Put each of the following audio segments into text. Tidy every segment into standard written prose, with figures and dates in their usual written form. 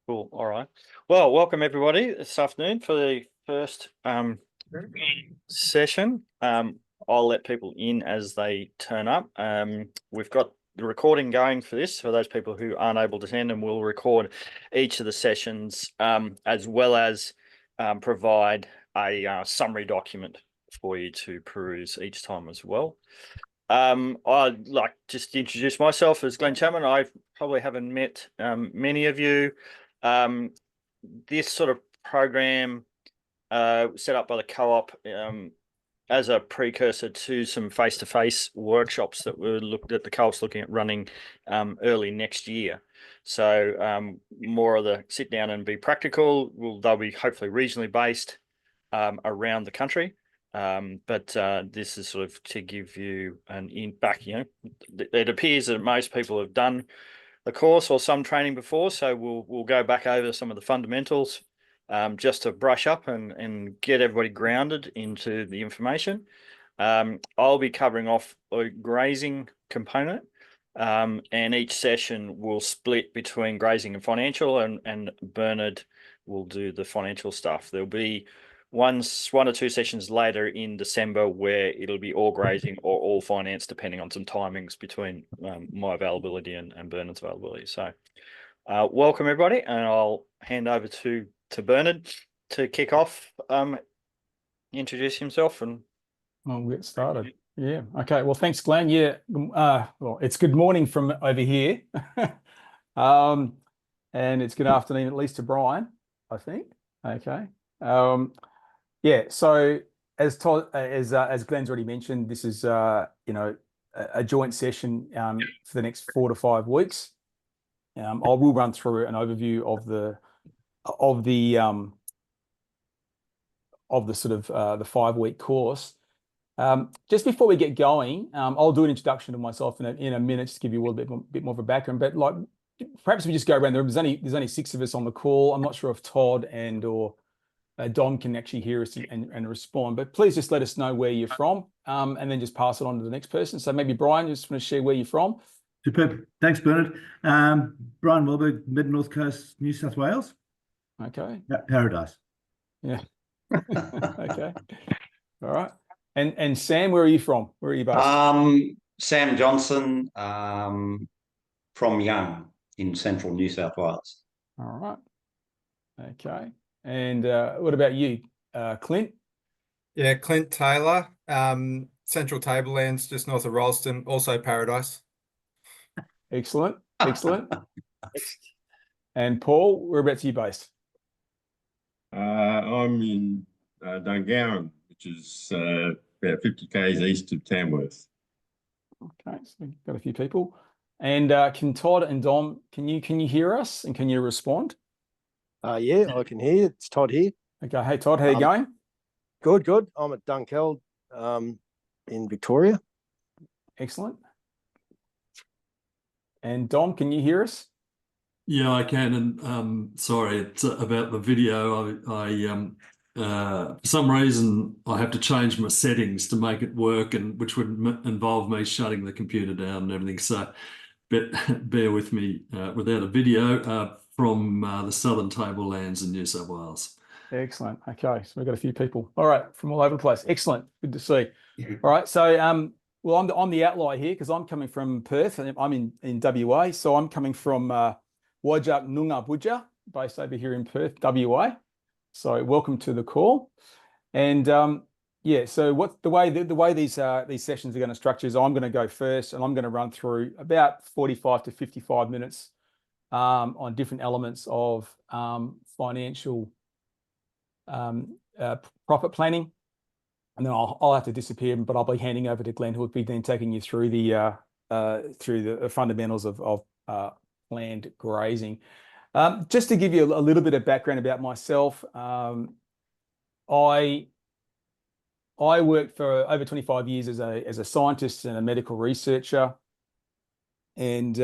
Cool. All right. Well, welcome everybody this afternoon for the first session. I'll let people in as they turn up. We've got the recording going for this for those people who aren't able to attend, and we'll record each of the sessions as well as provide a summary document for you to peruse each time as well. I'd like just to introduce myself as Glen Chapman. I probably haven't met many of you. This sort of program set up by the co-op as a precursor to some face-to-face workshops that were looked at. The co-op's looking at running early next year. So more of the sit down and be practical. They'll be hopefully regionally based around the country. But this is sort of to give you an back. It appears that most people have done the course or some training before, so we'll go back over some of the fundamentals just to brush up and get everybody grounded into the information. I'll be covering off a grazing component, and each session will split between grazing and financial, and Bernard will do the financial stuff. There'll be one or two sessions later in December where it'll be all grazing or all finance, depending on some timings between my availability and Bernard's availability. So welcome everybody, and I'll hand over to Bernard to kick off, introduce himself, and we'll get started. Yeah. Okay. Well, thanks, Glenn. Yeah. Well, it's good morning from over here. And it's good afternoon, at least to Brian, I think. Okay. Yeah. So as Glenn's already mentioned, this is a joint session for the next 4 to 5 weeks. I will run through an overview of the sort of the 5-week course. Just before we get going, I'll do an introduction to myself in a minute to give you a little bit more of a background. But like, perhaps we just go around the room. There's only 6 of us on the call. I'm not sure if Todd or Dom can actually hear us and respond. But please just let us know where you're from, and then just pass it on to the next person. So maybe Brian, just want to share where you're from. Superb. Thanks, Bernard. Brian Wilberg, Mid-North Coast, New South Wales. Okay. Paradise. Yeah. Okay. All right. And Sam, where are you from? Where are you based? Sam Johnson, from Young in central New South Wales. All right. Okay. And what about you, Clint? Yeah, Clint Taylor, Central Tablelands, just north of Rolleston, also Paradise. Excellent. Excellent. And Paul, whereabouts are you based? I'm in Dungowan, which is about 50 k's east of Tamworth. Okay, so we've got a few people. And can Todd and Dom, can you hear us and can you respond? Yeah, I can hear you. It's Todd here. Okay, hey Todd, how you going? Good. I'm at Dunkeld in Victoria. Excellent. And Dom, can you hear us? Yeah, I can. And sorry, it's about the video. I for some reason I have to change my settings to make it work, and which would involve me shutting the computer down and everything. So, bear with me without a video from the Southern Tablelands in New South Wales. Excellent. Okay, so we've got a few people. All right, from all over the place. Excellent. Good to see. All right, so well, I'm the outlier here because I'm coming from Perth and I'm in WA. So I'm coming from Wajak Noongar Budja, based over here in Perth, WA. So welcome to the call. And yeah, so the way these sessions are going to structure is I'm going to go first, and I'm going to run through about 45 to 55 minutes on different elements of financial profit planning. And then I'll have to disappear, but I'll be handing over to Glen, who will be then taking you through the fundamentals of planned grazing. Just to give you a little bit of background about myself, I worked for over 25 years as a scientist and a medical researcher, and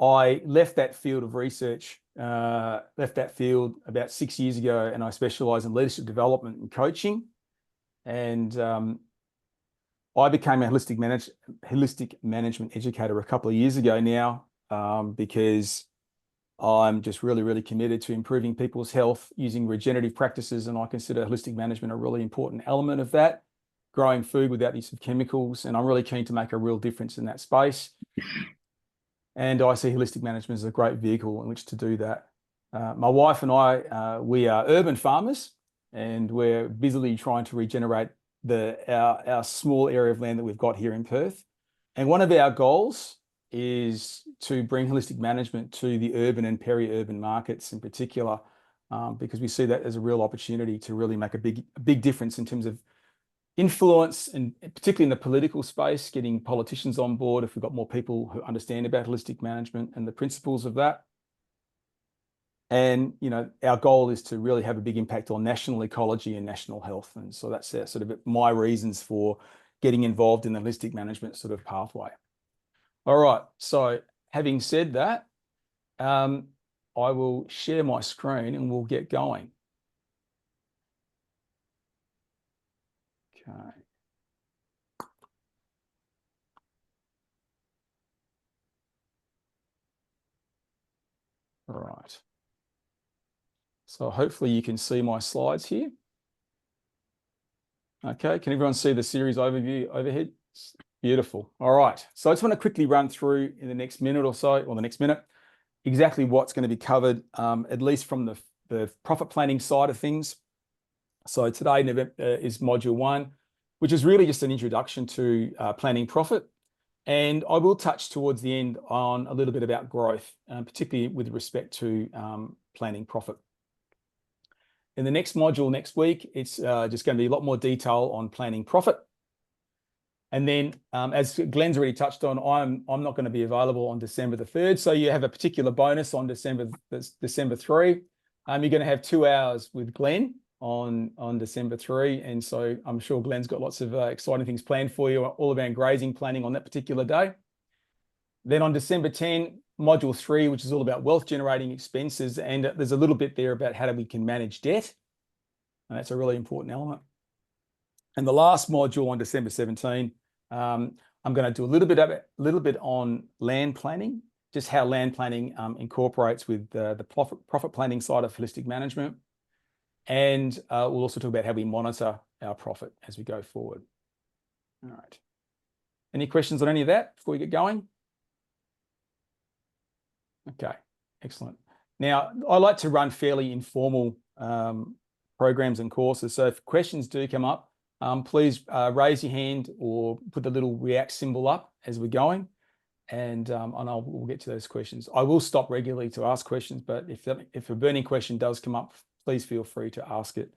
I left that field of research, about 6 years ago, and I specialize in leadership development and coaching. And I became a holistic management educator a couple of years ago now, because I'm just really, really committed to improving people's health using regenerative practices, and I consider holistic management a really important element of that. Growing food without use of chemicals, and I'm really keen to make a real difference in that space. And I see holistic management as a great vehicle in which to do that. My wife and I, we are urban farmers, and we're busily trying to regenerate our small area of land that we've got here in Perth. And one of our goals is to bring holistic management to the urban and peri-urban markets in particular, because we see that as a real opportunity to really make a big difference in terms of influence, and particularly in the political space, getting politicians on board if we've got more people who understand about holistic management and the principles of that. And, you know, our goal is to really have a big impact on national ecology and national health. And so that's sort of my reasons for getting involved in the holistic management sort of pathway. All right, so having said that, I will share my screen and we'll get going. Okay. All right. So hopefully you can see my slides here. Okay, can everyone see the series overview overhead? Beautiful. All right, so I just want to quickly run through in the next minute or so, or the next minute, exactly what's going to be covered, at least from the profit planning side of things. So today is module 1, which is really just an introduction to planning profit. And I will touch towards the end on a little bit about growth, particularly with respect to planning profit. In the next module next week, it's just going to be a lot more detail on planning profit. And then, as Glen's already touched on, I'm not going to be available on December the 3rd. So you have a particular bonus on December 3. You're going to have 2 hours with Glen on December 3. And so I'm sure Glen's got lots of exciting things planned for you, all around grazing planning on that particular day. Then on December 10, module 3, which is all about wealth generating expenses. And there's a little bit there about how we can manage debt. And that's a really important element. And the last module on December 17, I'm going to do a little bit on land planning, just how land planning incorporates with the profit planning side of holistic management. And we'll also talk about how we monitor our profit as we go forward. All right. Any questions on any of that before we get going? Okay, excellent. Now, I like to run fairly informal programs and courses. So if questions do come up, please raise your hand or put the little react symbol up as we're going, and we'll get to those questions. I will stop regularly to ask questions, but if a burning question does come up, please feel free to ask it.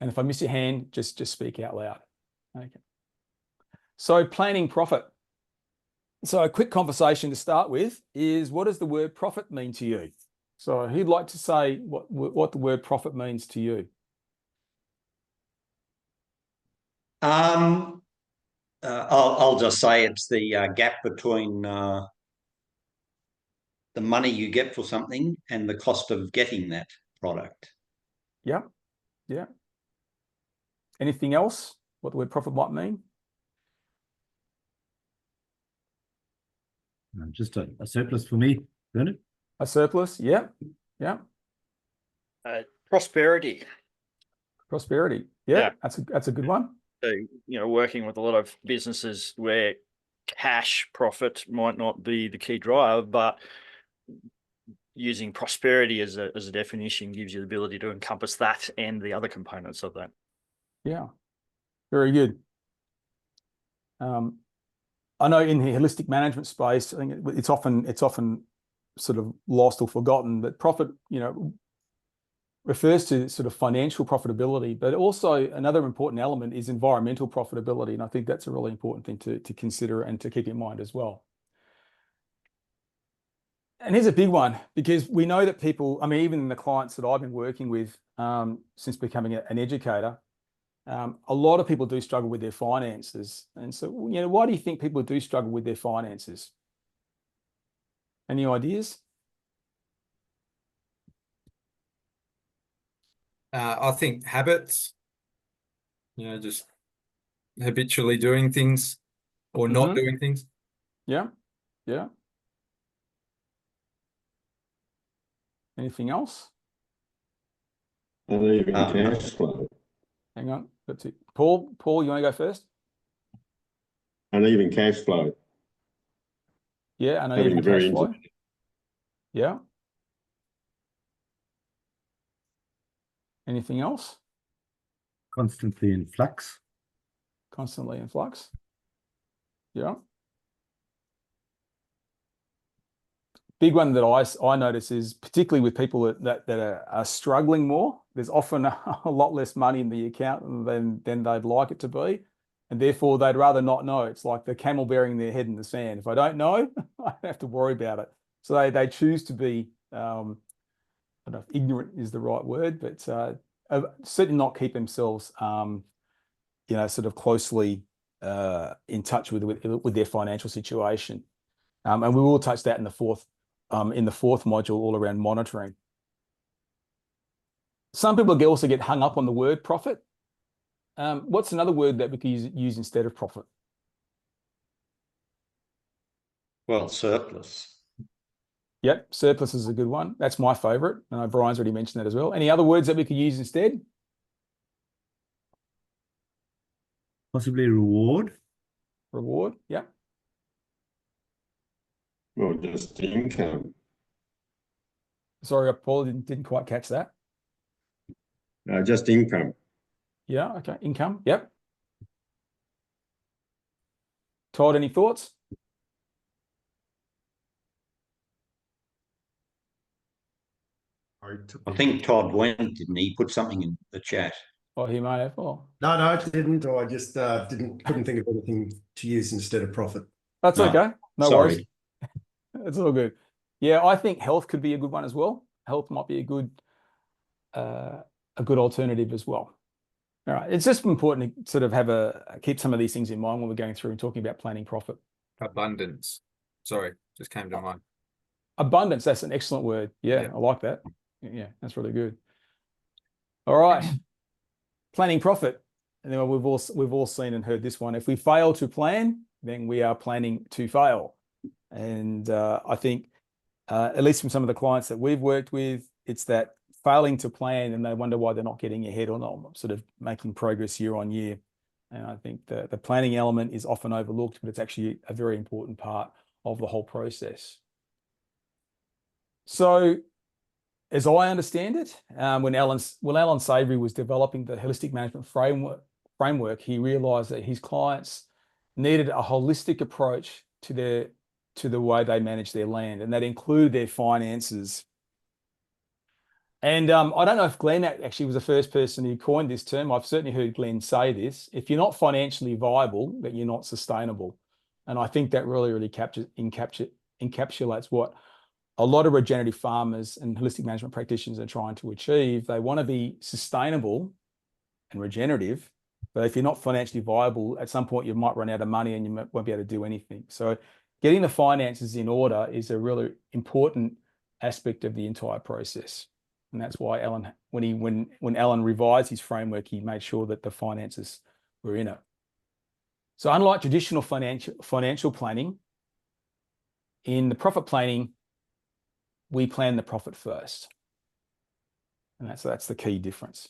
And if I miss your hand, just speak out loud. Okay. So planning profit. So a quick conversation to start with is, what does the word profit mean to you? So who'd like to say what the word profit means to you? I'll just say it's the gap between the money you get for something and the cost of getting that product. Yeah, yeah. Anything else? What the word profit might mean? Just a surplus for me, Bernard. A surplus, yeah, yeah. Prosperity. Prosperity, yeah, Yeah. That's a good one. So, working with a lot of businesses where cash profit might not be the key driver, but using prosperity as a definition gives you the ability to encompass that and the other components of that. Yeah, very good. I know in the holistic management space, I think it's often sort of lost or forgotten, but profit, refers to sort of financial profitability, but also another important element is environmental profitability. And I think that's a really important thing to consider and to keep in mind as well. And here's a big one, because we know that people, even the clients that I've been working with since becoming an educator, a lot of people do struggle with their finances. And so, why do you think people do struggle with their finances? Any ideas? I think habits, just habitually doing things or not doing things. Yeah, yeah. Anything else? Uneven cash flow. Hang on. That's it. Paul, you want to go first? Uneven cash flow. Yeah, and Having uneven the very cash flow. Yeah. Anything else? Constantly in flux. Constantly in flux. Yeah. Big one that I notice is particularly with people that are struggling more, there's often a lot less money in the account than they'd like it to be. And therefore they'd rather not know. It's like the camel burying their head in the sand. If I don't know, I don't have to worry about it. So they choose to be, I don't know if ignorant is the right word, but certainly not keep themselves, sort of closely in touch with their financial situation. And we will touch that in the fourth module, all around monitoring. Some people also get hung up on the word profit. What's another word that we could use instead of profit? Well, surplus. Yep, surplus is a good one. That's my favorite. Brian's already mentioned that as well. Any other words that we could use instead? Possibly reward. Reward, yep. Or just income. Sorry, Paul, didn't quite catch that. Just income. Yeah, okay. Income, yep. Todd, any thoughts? I think Todd went, didn't he? Put something in the chat. Oh, he may have. Oh. No, I didn't. Or I just couldn't think of anything to use instead of profit. That's No, okay. No sorry. worries. It's all good. Yeah, I think health could be a good one as well. Health might be a good alternative as well. All right. It's just important to sort of keep some of these things in mind when we're going through and talking about planning profit. Abundance. Sorry, just came to mind. Abundance, that's an excellent word. Yeah, I like that. Yeah, that's really good. All right. Planning profit. And then we've all seen and heard this one. If we fail to plan, then we are planning to fail. And I think, at least from some of the clients that we've worked with, it's that failing to plan and they wonder why they're not getting ahead or not sort of making progress year on year. And I think the planning element is often overlooked, but it's actually a very important part of the whole process. So as I understand it, when Alan Savory was developing the holistic management framework, he realized that his clients needed a holistic approach to the way they manage their land, and that included their finances. And I don't know if Glen actually was the first person who coined this term. I've certainly heard Glen say this. If you're not financially viable, then you're not sustainable. And I think that really encapsulates what a lot of regenerative farmers and holistic management practitioners are trying to achieve. They want to be sustainable and regenerative, but if you're not financially viable, at some point you might run out of money and you won't be able to do anything. So getting the finances in order is a really important aspect of the entire process. And that's why Alan, when Alan revised his framework, he made sure that the finances were in it. So unlike traditional financial planning, in the profit planning, we plan the profit first. And that's the key difference.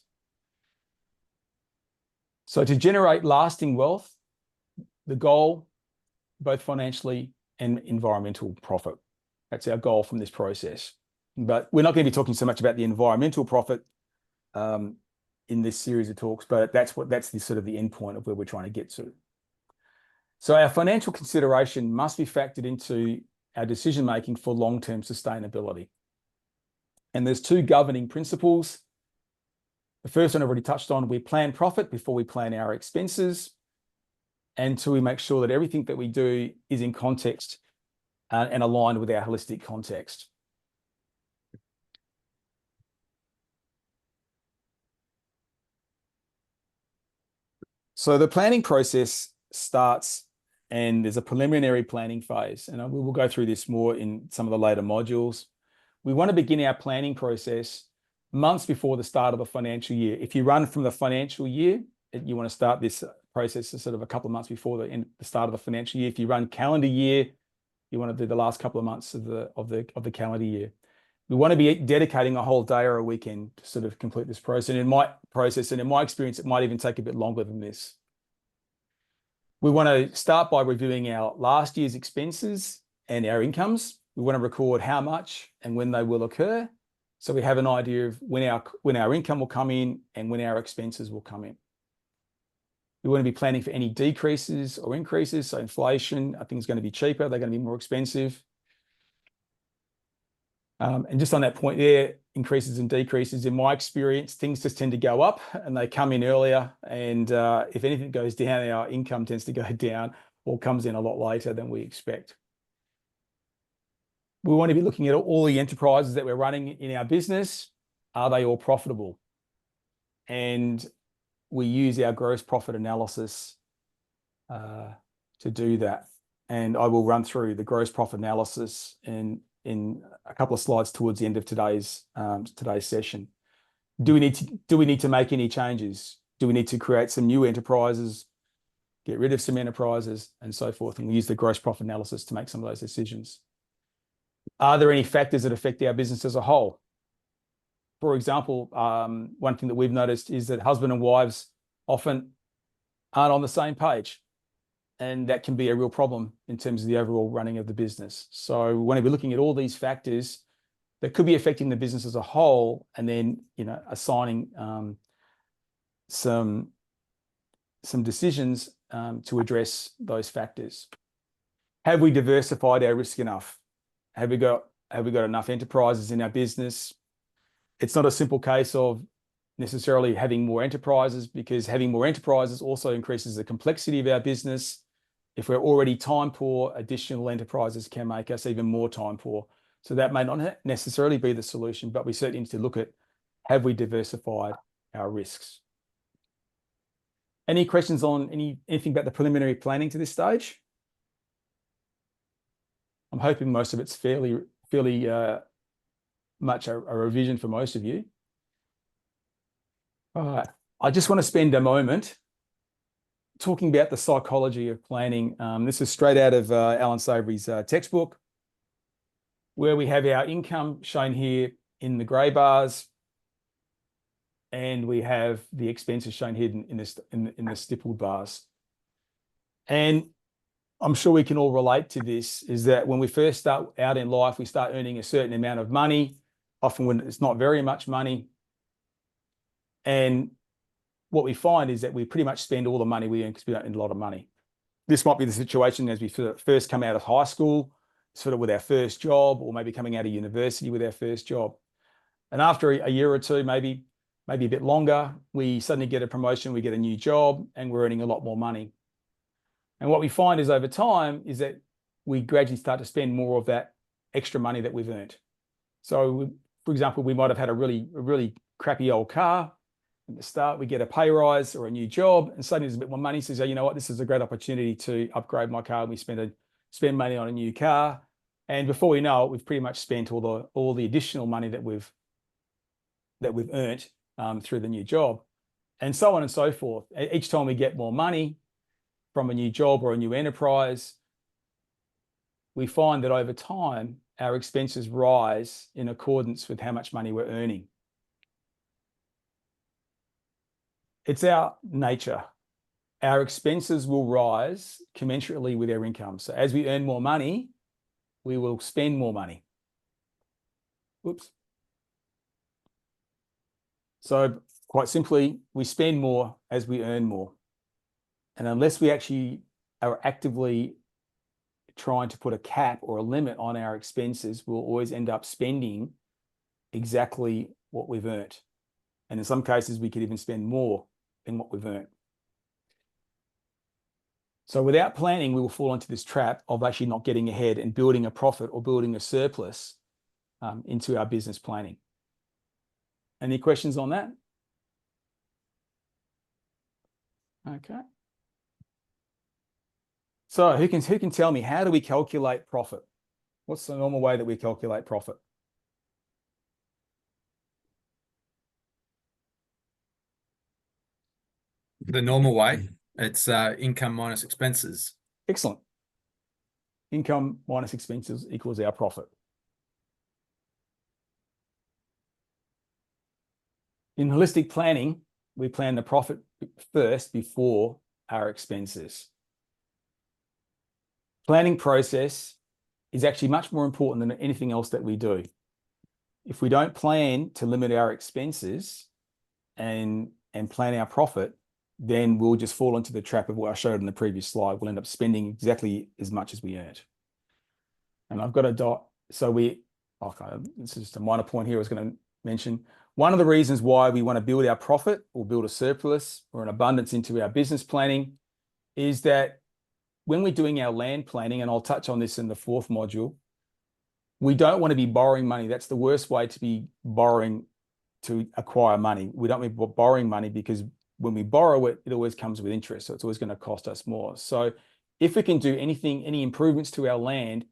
So to generate lasting wealth, the goal, both financially and environmental profit. That's our goal from this process. But we're not going to be talking so much about the environmental profit in this series of talks, but that's the sort of the end point of where we're trying to get to. So our financial consideration must be factored into our decision-making for long-term sustainability. And there's two governing principles. The first one I've already touched on, we plan profit before we plan our expenses. And two, we make sure that everything that we do is in context and aligned with our holistic context. So the planning process starts and there's a preliminary planning phase. And we will go through this more in some of the later modules. We want to begin our planning process months before the start of the financial year. If you run from the financial year, you want to start this process sort of a couple of months before the start of the financial year. If you run calendar year, you want to do the last couple of months of the calendar year. We want to be dedicating a whole day or a weekend to sort of complete this process. And in my experience, it might even take a bit longer than this. We want to start by reviewing our last year's expenses and our incomes. We want to record how much and when they will occur, so we have an idea of when our income will come in and when our expenses will come in. We want to be planning for any decreases or increases. So inflation, are things going to be cheaper? They're going to be more expensive? And just on that point there, increases and decreases, in my experience, things just tend to go up and they come in earlier. And if anything goes down, our income tends to go down or comes in a lot later than we expect. We want to be looking at all the enterprises that we're running in our business. Are they all profitable? And we use our gross profit analysis to do that. And I will run through the gross profit analysis in a couple of slides towards the end of today's session. Do we need to make any changes? Do we need to create some new enterprises, get rid of some enterprises, and so forth? And we use the gross profit analysis to make some of those decisions. Are there any factors that affect our business as a whole? For example, one thing that we've noticed is that husband and wives often aren't on the same page. And that can be a real problem in terms of the overall running of the business. So we want to be looking at all these factors that could be affecting the business as a whole, and then, assigning some decisions to address those factors. Have we diversified our risk enough? Have we got enough enterprises in our business? It's not a simple case of necessarily having more enterprises, because having more enterprises also increases the complexity of our business. If we're already time poor, additional enterprises can make us even more time poor. So that may not necessarily be the solution, but we certainly need to look at, have we diversified our risks? Any questions on anything about the preliminary planning to this stage? I'm hoping most of it's fairly much a revision for most of you. All right, I just want to spend a moment talking about the psychology of planning. This is straight out of Alan Savory's textbook, where we have our income shown here in the grey bars, and we have the expenses shown here in the stippled bars. And I'm sure we can all relate to this, is that when we first start out in life, we start earning a certain amount of money, often when it's not very much money. And what we find is that we pretty much spend all the money we earn because we don't earn a lot of money. This might be the situation as we first come out of high school, sort of with our first job, or maybe coming out of university with our first job. And after a year or two, maybe a bit longer, we suddenly get a promotion, we get a new job, and we're earning a lot more money. And what we find is over time is that we gradually start to spend more of that extra money that we've earned. So, for example, we might have had a really crappy old car. At the start, we get a pay rise or a new job, and suddenly there's a bit more money. So, you know what, this is a great opportunity to upgrade my car. And we spend money on a new car, and before we know it, we've pretty much spent all the additional money that we've earned through the new job, and so on and so forth. Each time we get more money from a new job or a new enterprise, we find that over time, our expenses rise in accordance with how much money we're earning. It's our nature. Our expenses will rise commensurately with our income. So as we earn more money, we will spend more money. Whoops. So quite simply, we spend more as we earn more. And unless we actually are actively trying to put a cap or a limit on our expenses, we'll always end up spending exactly what we've earned. And in some cases, we could even spend more than what we've earned. So without planning, we will fall into this trap of actually not getting ahead and building a profit or building a surplus into our business planning. Any questions on that? Okay. So who can tell me, how do we calculate profit? What's the normal way that we calculate profit? The normal way, it's income minus expenses. Excellent. Income minus expenses equals our profit. In holistic planning, we plan the profit first before our expenses. Planning process is actually much more important than anything else that we do. If we don't plan to limit our expenses and plan our profit, then we'll just fall into the trap of what I showed in the previous slide. We'll end up spending exactly as much as we earned. And I've got a dot. So okay, this is just a minor point here I was going to mention. One of the reasons why we want to build our profit or build a surplus or an abundance into our business planning is that when we're doing our land planning, and I'll touch on this in the 4th module, we don't want to be borrowing money. That's the worst way to be borrowing to acquire money. We don't want to be borrowing money because when we borrow it, it always comes with interest. So it's always going to cost us more. So if we can do any improvements to our land,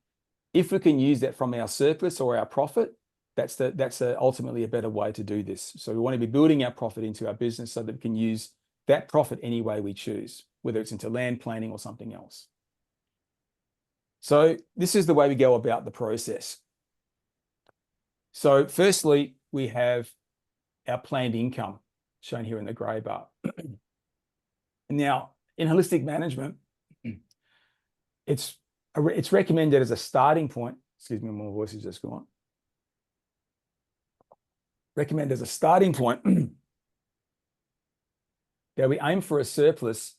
if we can use that from our surplus or our profit, that's ultimately a better way to do this. So we want to be building our profit into our business so that we can use that profit any way we choose, whether it's into land planning or something else. So this is the way we go about the process. So firstly, we have our planned income shown here in the grey bar. Now, in holistic management, it's recommended as a starting point. Excuse me, my voice has just gone. Recommended as a starting point that we aim for a surplus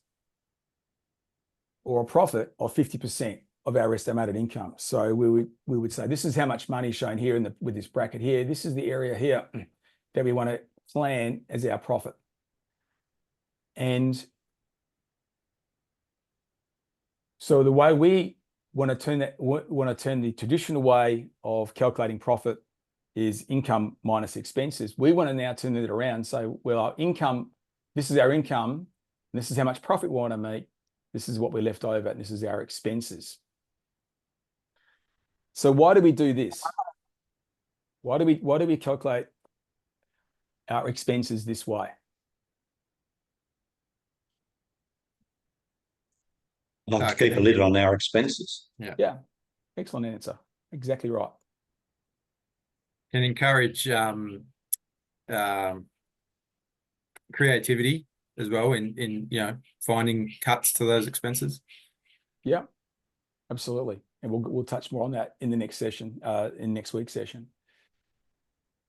or a profit of 50% of our estimated income. So we would say this is how much money shown here with this bracket here. This is the area here that we want to plan as our profit. And so the way we want to turn the traditional way of calculating profit is income minus expenses. We want to now turn it around and say, well, our income, this is our income, and this is how much profit we want to make. This is what we're left over, and this is our expenses. So why do we do this? Why do we calculate our expenses this way? To keep a lid on our expenses. Yeah, excellent answer. Exactly right. Can encourage creativity as well in finding cuts to those expenses. Yeah, absolutely. And we'll touch more on that in the next session, in next week's session.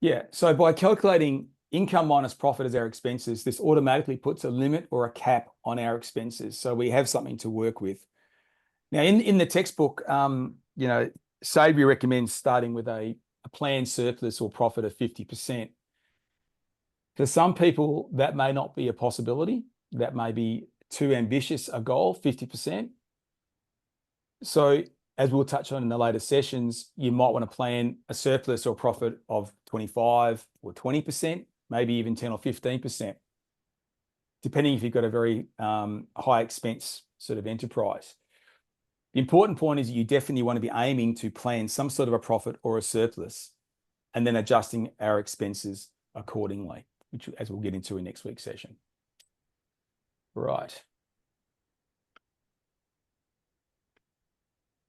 Yeah, so by calculating income minus profit as our expenses, this automatically puts a limit or a cap on our expenses. So we have something to work with. Now, in the textbook, Sabri recommends starting with a planned surplus or profit of 50%. For some people, that may not be a possibility. That may be too ambitious a goal, 50%. So as we'll touch on in the later sessions, you might want to plan a surplus or profit of 25 or 20%, maybe even 10 or 15%, depending if you've got a very high expense sort of enterprise. The important point is that you definitely want to be aiming to plan some sort of a profit or a surplus and then adjusting our expenses accordingly, which as we'll get into in next week's session. Right.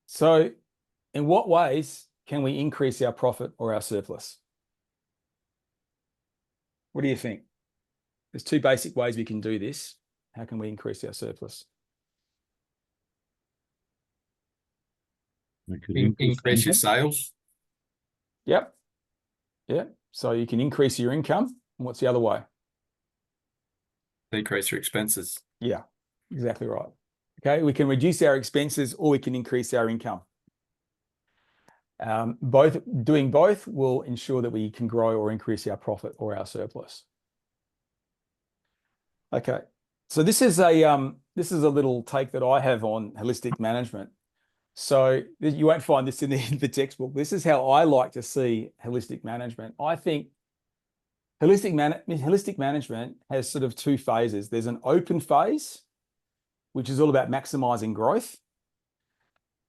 So in what ways can we increase our profit or our surplus? What do you think? There's 2 basic ways we can do this. How can we increase our surplus? Increase your sales. Yep. Yeah. So you can increase your income. And what's the other way? Decrease your expenses. Yeah, exactly right. Okay, we can reduce our expenses or we can increase our income. Doing both will ensure that we can grow or increase our profit or our surplus. Okay, so this is a little take that I have on holistic management. So you won't find this in the textbook. This is how I like to see holistic management. I think holistic management has sort of 2 phases. There's an open phase, which is all about maximizing growth.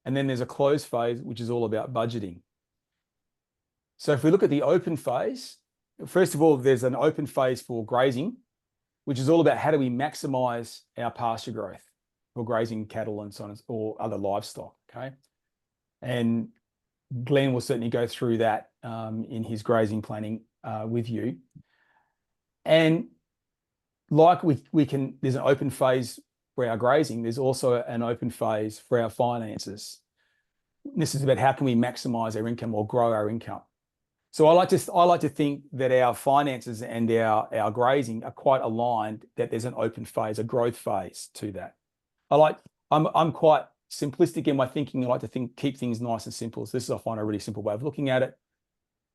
And then there's a closed phase, which is all about budgeting. So if we look at the open phase, first of all, there's an open phase for grazing, which is all about how do we maximize our pasture growth for grazing cattle and so on, or other livestock, okay? And Glen will certainly go through that in his grazing planning with you. And like we can, there's an open phase for our grazing. There's also an open phase for our finances. This is about how can we maximize our income or grow our income. So I like to think that our finances and our grazing are quite aligned, that there's an open phase, a growth phase to that. I'm quite simplistic in my thinking. I like to keep things nice and simple. So this is, I find, a really simple way of looking at it.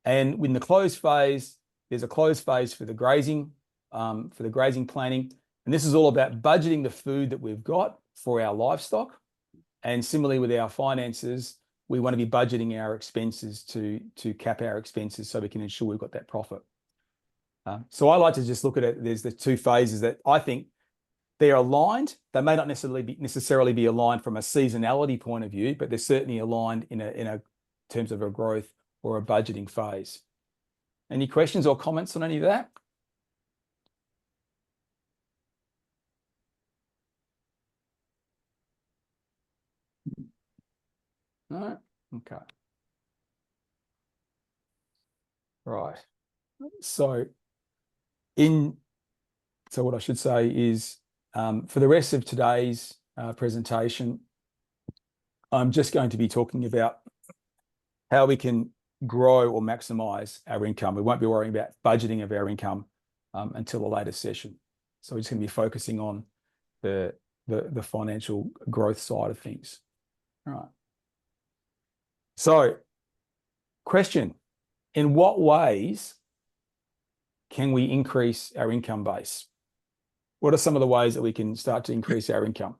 And in the closed phase, there's a closed phase for the grazing planning. And this is all about budgeting the food that we've got for our livestock. And similarly with our finances, we want to be budgeting our expenses to cap our expenses so we can ensure we've got that profit. So I like to just look at it. There's the two phases that I think they're aligned. They may not necessarily be aligned from a seasonality point of view, but they're certainly aligned in terms of a growth or a budgeting phase. Any questions or comments on any of that? No? Okay. Right. So what I should say is, for the rest of today's presentation, I'm just going to be talking about how we can grow or maximize our income. We won't be worrying about budgeting of our income until a later session. So we're just going to be focusing on the financial growth side of things. All right. So, question: in what ways can we increase our income base? What are some of the ways that we can start to increase our income?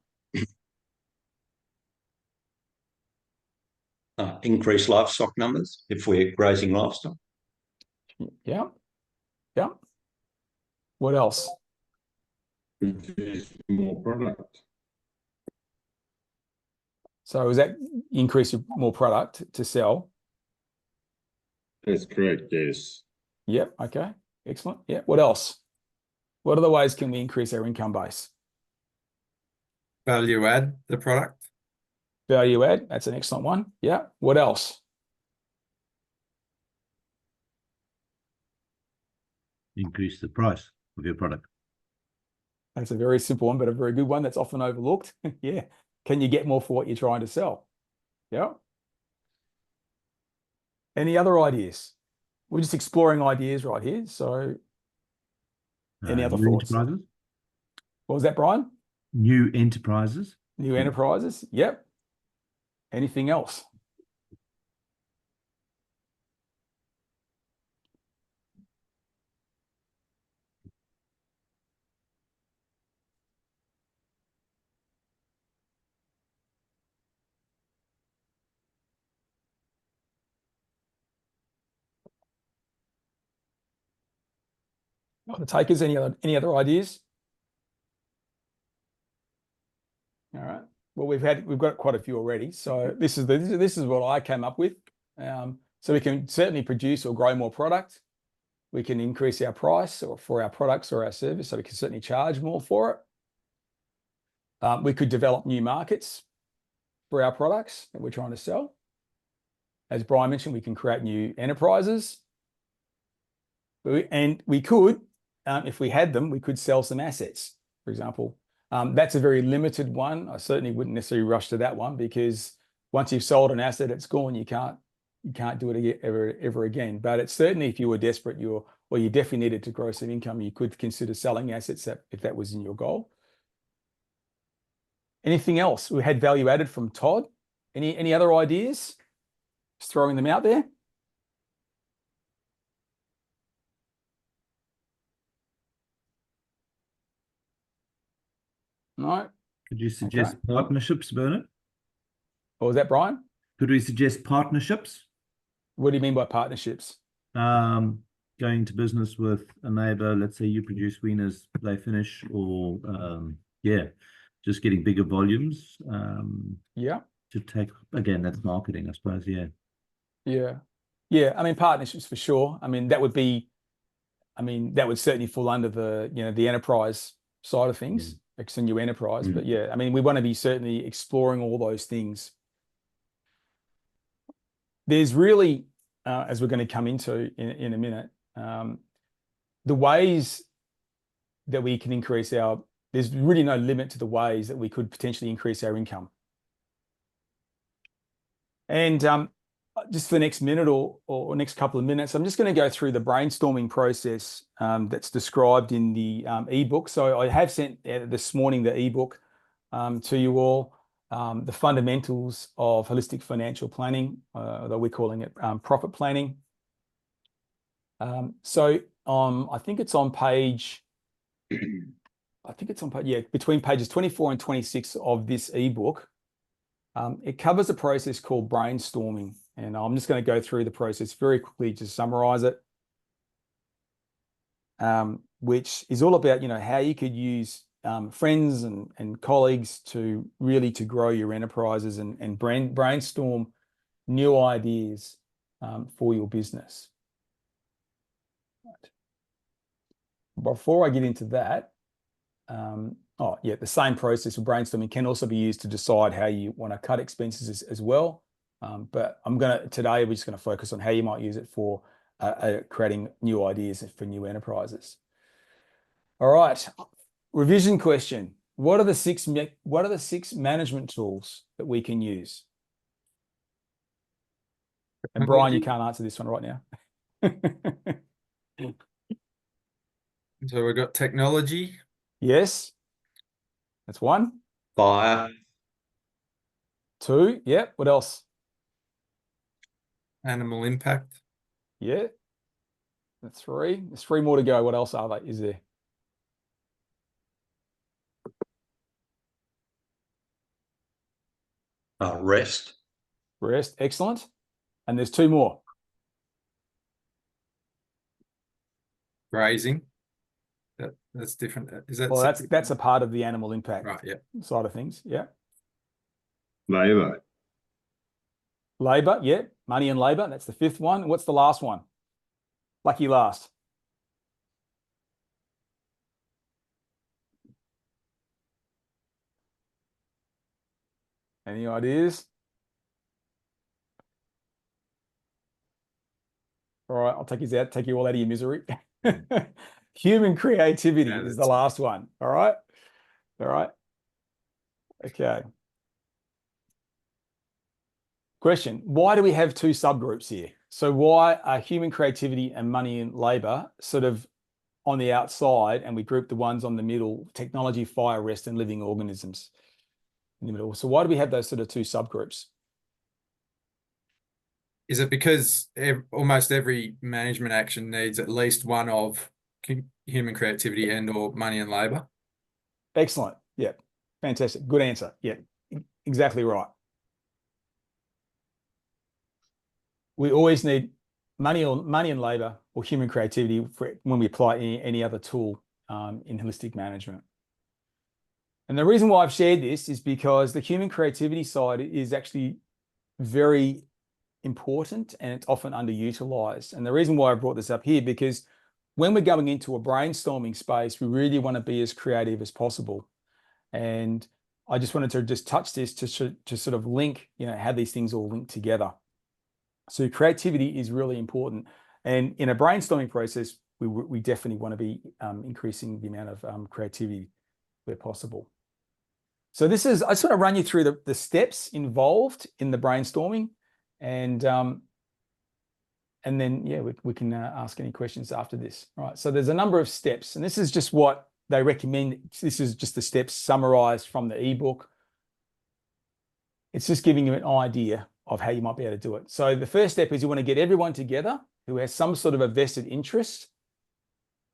Increase livestock numbers if we're grazing livestock. Yeah. Yeah. What else? Produce more product. So is that increase more product to sell? That's correct, yes. Yep. Okay. Excellent. Yeah. What else? What other ways can we increase our income base? Value add the product. Value add. That's an excellent one. Yeah. What else? Increase the price of your product. That's a very simple one, but a very good one that's often overlooked. Yeah. Can you get more for what you're trying to sell? Yeah. Any other ideas? We're just exploring ideas right here. So any other New thoughts? enterprises? What was that, Brian? New enterprises. New enterprises? Yep. Anything else? Other takers? Any other ideas? All right. Well, we've got quite a few already. So this is what I came up with. So we can certainly produce or grow more product. We can increase our price or for our products or our service, so we can certainly charge more for it. We could develop new markets for our products that we're trying to sell. As Brian mentioned, we can create new enterprises. And we could, if we had them, we could sell some assets, for example. That's a very limited one. I certainly wouldn't necessarily rush to that one, because once you've sold an asset, it's gone. You can't do it ever again. But it's certainly, if you were desperate, you definitely needed to grow some income, you could consider selling assets if that was in your goal. Anything else? We had value added from Todd. Any other ideas? Just throwing them out there. No. Could you suggest partnerships, Bernard? What was that, Brian? Could we suggest partnerships? What do you mean by partnerships? Going to business with a neighbor. Let's say you produce wieners, they finish, or just getting bigger volumes. Yeah. To take, again, that's marketing, I suppose. Yeah. Yeah. I mean, partnerships for sure. I mean, that would certainly fall under the enterprise side of things. It's a new enterprise, but yeah, I mean, we want to be certainly exploring all those things. There's really, as we're going to come into in a minute, the ways that we can increase there's really no limit to the ways that we could potentially increase our income. And just for the next minute or next couple of minutes, I'm just going to go through the brainstorming process that's described in the ebook. So I have sent this morning the ebook to you all, the fundamentals of holistic financial planning, though we're calling it profit planning. So I think it's on page, between pages 24 and 26 of this ebook. It covers a process called brainstorming, and I'm just going to go through the process very quickly to summarize it, which is all about, how you could use friends and colleagues to really grow your enterprises and brainstorm new ideas for your business. Right. Before I get into that, the same process of brainstorming can also be used to decide how you want to cut expenses as well. But today we're just going to focus on how you might use it for creating new ideas for new enterprises. All right, revision question. What are the six management tools that we can use? And Brian, you can't answer this one right now. So we've got technology. Yes. That's one. Fire. Two. Yep. What else? Animal impact. Yeah. That's three. There's three more to go. What else is there? Rest. Rest. Excellent. And there's two more. Grazing. That's different. Is that? Well, that's a part of the animal impact side of things. Yeah. Labour. Labour. Yeah. Money and labour. That's the fifth one. What's the last one? Lucky last. Any ideas? All right, I'll take you all out of your misery. Human creativity is the last one. All right. Okay. Question: why do we have two subgroups here? So why are human creativity and money and labor sort of on the outside, and we group the ones on the middle: technology, fire, rest, and living organisms in the middle? So why do we have those sort of two subgroups? Is it because almost every management action needs at least one of human creativity and or money and labor? Excellent. Yeah. Fantastic. Good answer. Yeah. Exactly right. We always need money and labor or human creativity when we apply any other tool in holistic management. And the reason why I've shared this is because the human creativity side is actually very important and it's often underutilized. And the reason why I brought this up here, because when we're going into a brainstorming space, we really want to be as creative as possible. And I just wanted to just touch this to sort of link, how these things all link together. So creativity is really important. And in a brainstorming process, we definitely want to be increasing the amount of creativity where possible. So I just want to run you through the steps involved in the brainstorming. And then, we can ask any questions after this. All right, so there's a number of steps, and this is just what they recommend. This is just the steps summarized from the ebook. It's just giving you an idea of how you might be able to do it. So the first step is you want to get everyone together who has some sort of a vested interest,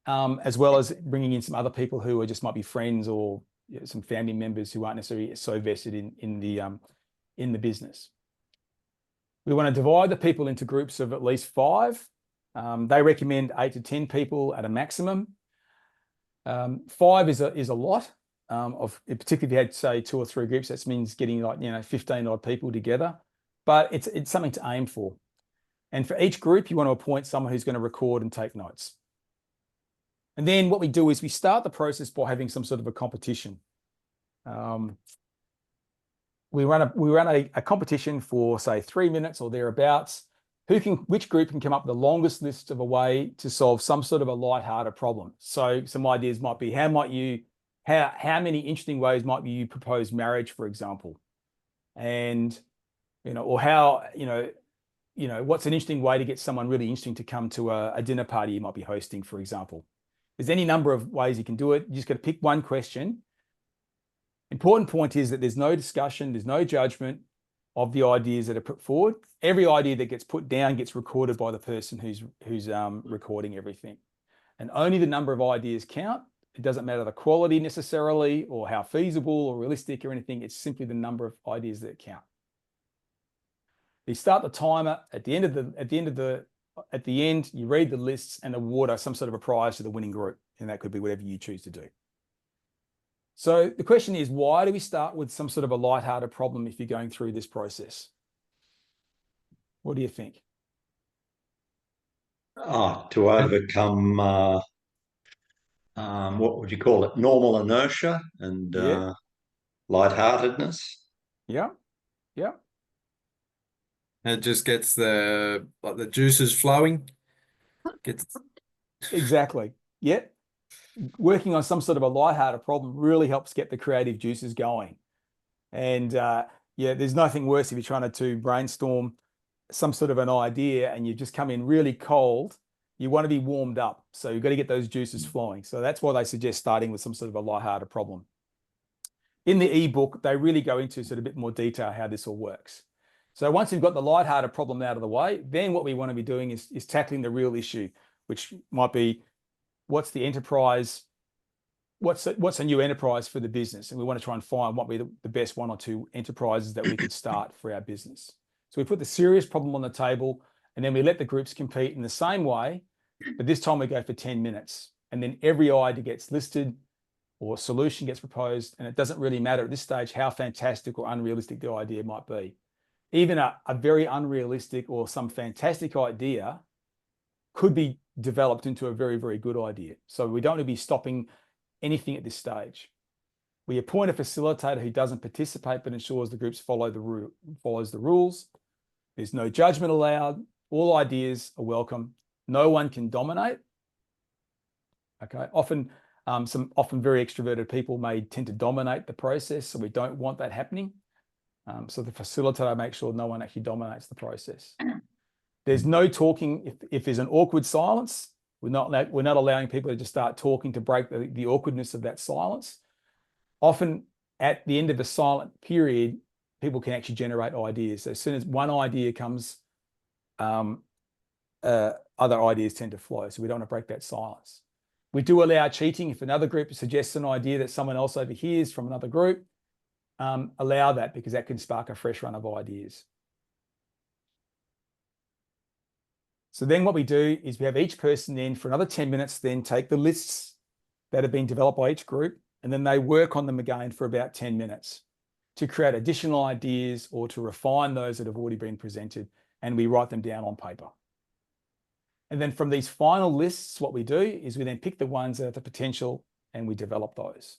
as well as bringing in some other people who just might be friends or some family members who aren't necessarily so vested in the business. We want to divide the people into groups of at least 5. They recommend 8 to 10 people at a maximum. 5 is a lot, particularly if you had, say, 2 or 3 groups. That means getting 15 odd people together. But it's something to aim for. And for each group, you want to appoint someone who's going to record and take notes. And then what we do is we start the process by having some sort of a competition. We run a competition for, say, 3 minutes or thereabouts. which group can come up with the longest list of a way to solve some sort of a light-hearted problem? So some ideas might be, how many interesting ways might you propose marriage, for example? And, or how, what's an interesting way to get someone really interesting to come to a dinner party you might be hosting, for example? There's any number of ways you can do it. You just got to pick one question. Important point is that there's no discussion, there's no judgment of the ideas that are put forward. Every idea that gets put down gets recorded by the person who's recording everything. And only the number of ideas count. It doesn't matter the quality necessarily or how feasible or realistic or anything. It's simply the number of ideas that count. You start the timer at the end, you read the lists and award some sort of a prize to the winning group. And that could be whatever you choose to do. So the question is, why do we start with some sort of a light-hearted problem if you're going through this process? What do you think? To overcome, what would you call it? Normal inertia and lightheartedness. Yeah. It just gets the juices flowing. Exactly. Yeah. Working on some sort of a lighthearted problem really helps get the creative juices going. And there's nothing worse if you're trying to brainstorm some sort of an idea and you just come in really cold. You want to be warmed up. So you've got to get those juices flowing. So that's why they suggest starting with some sort of a lighthearted problem. In the ebook, they really go into sort of a bit more detail how this all works. So once you've got the lighthearted problem out of the way, then what we want to be doing is tackling the real issue, which might be, what's the enterprise? What's a new enterprise for the business? And we want to try and find what would be the best one or two enterprises that we could start for our business. So we put the serious problem on the table, and then we let the groups compete in the same way, but this time we go for 10 minutes. And then every idea gets listed or solution gets proposed, and it doesn't really matter at this stage how fantastic or unrealistic the idea might be. Even a very unrealistic or some fantastic idea could be developed into a very, very good idea. So we don't want to be stopping anything at this stage. We appoint a facilitator who doesn't participate but ensures the groups follows the rules. There's no judgment allowed. All ideas are welcome. No one can dominate. Okay. Often very extroverted people may tend to dominate the process, so we don't want that happening. So the facilitator makes sure no one actually dominates the process. There's no talking. If there's an awkward silence, we're not allowing people to just start talking to break the awkwardness of that silence. Often at the end of the silent period, people can actually generate ideas. So as soon as one idea comes, other ideas tend to flow. So we don't want to break that silence. We do allow cheating. If another group suggests an idea that someone else overhears from another group, allow that, because that can spark a fresh run of ideas. So then what we do is we have each person then for another 10 minutes then take the lists that have been developed by each group, and then they work on them again for about 10 minutes to create additional ideas or to refine those that have already been presented, and we write them down on paper. And then from these final lists, what we do is we then pick the ones that have the potential and we develop those.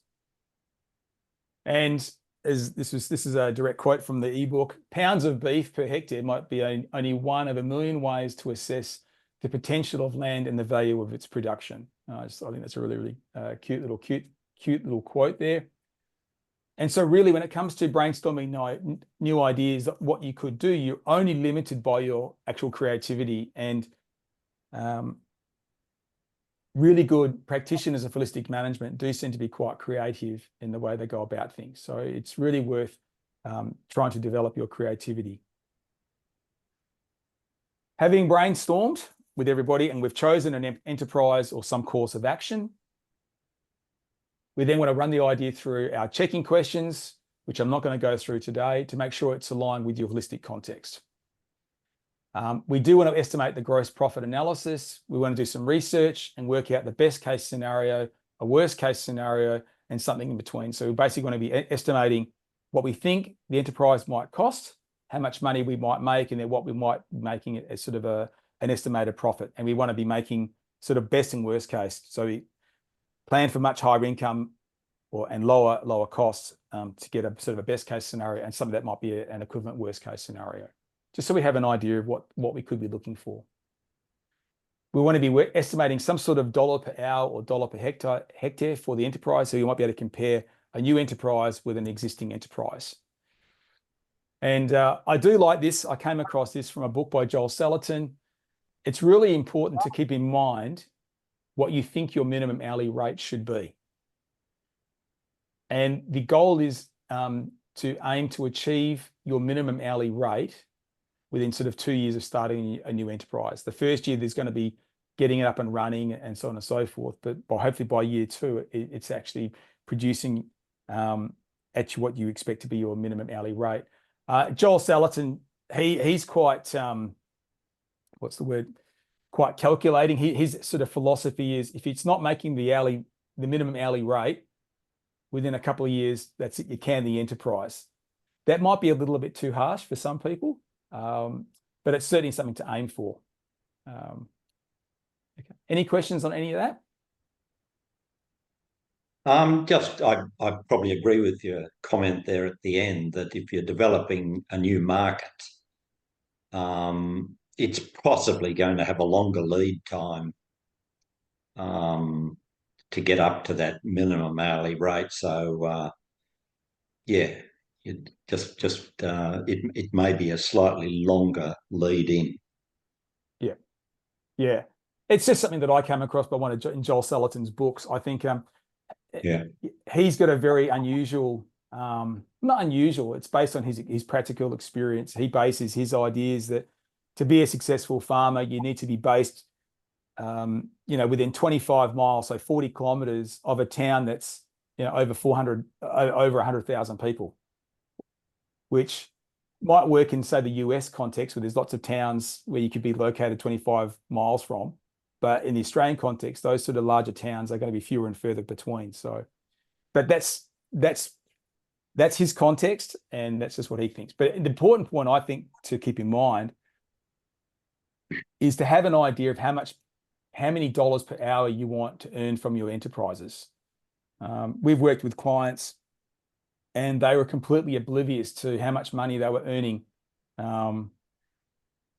And this is a direct quote from the ebook, pounds of beef per hectare might be only one of a million ways to assess the potential of land and the value of its production. I think that's a really, really cute little quote there. And so really when it comes to brainstorming new ideas, what you could do, you're only limited by your actual creativity, and really good practitioners of holistic management do seem to be quite creative in the way they go about things. So it's really worth trying to develop your creativity. Having brainstormed with everybody and we've chosen an enterprise or some course of action, we then want to run the idea through our checking questions, which I'm not going to go through today, to make sure it's aligned with your holistic context. We do want to estimate the gross profit analysis. We want to do some research and work out the best case scenario, a worst case scenario, and something in between. So we basically want to be estimating what we think the enterprise might cost, how much money we might make, and then what we might be making it as sort of an estimated profit. And we want to be making sort of best and worst case. So we plan for much higher income and lower costs to get a sort of a best case scenario and something that might be an equivalent worst case scenario. just so we have an idea of what we could be looking for. We want to be estimating some sort of dollar per hour or dollar per hectare for the enterprise. So you might be able to compare a new enterprise with an existing enterprise. And I do like this. I came across this from a book by Joel Salatin. It's really important to keep in mind what you think your minimum hourly rate should be. And the goal is to aim to achieve your minimum hourly rate within sort of 2 years of starting a new enterprise. The first year, there's going to be getting it up and running and so on and so forth. But hopefully by year 2, it's actually producing at what you expect to be your minimum hourly rate. Joel Salatin, he's quite, what's the word? Quite calculating. His sort of philosophy is if it's not making the minimum hourly rate within a couple of years, that's it, you can the enterprise. That might be a little bit too harsh for some people, but it's certainly something to aim for. Okay. Any questions on any of that? I probably agree with your comment there at the end that if you're developing a new market, it's possibly going to have a longer lead time to get up to that minimum hourly rate. So yeah, it it may be a slightly longer lead in. Yeah, yeah. It's just something that I came across by one of Joel Salatin's books. I think he's got a very unusual, not unusual, it's based on his practical experience. He bases his ideas that to be a successful farmer, you need to be based, within 25 miles, so 40 kilometers of a town that's, over 100,000 people, which might work in, say, the US context where there's lots of towns where you could be located 25 miles from. But in the Australian context, those sort of larger towns are going to be fewer and further between. So, but that's his context, and that's just what he thinks. But the important point I think to keep in mind is to have an idea of how many dollars per hour you want to earn from your enterprises. We've worked with clients, and they were completely oblivious to how much money they were earning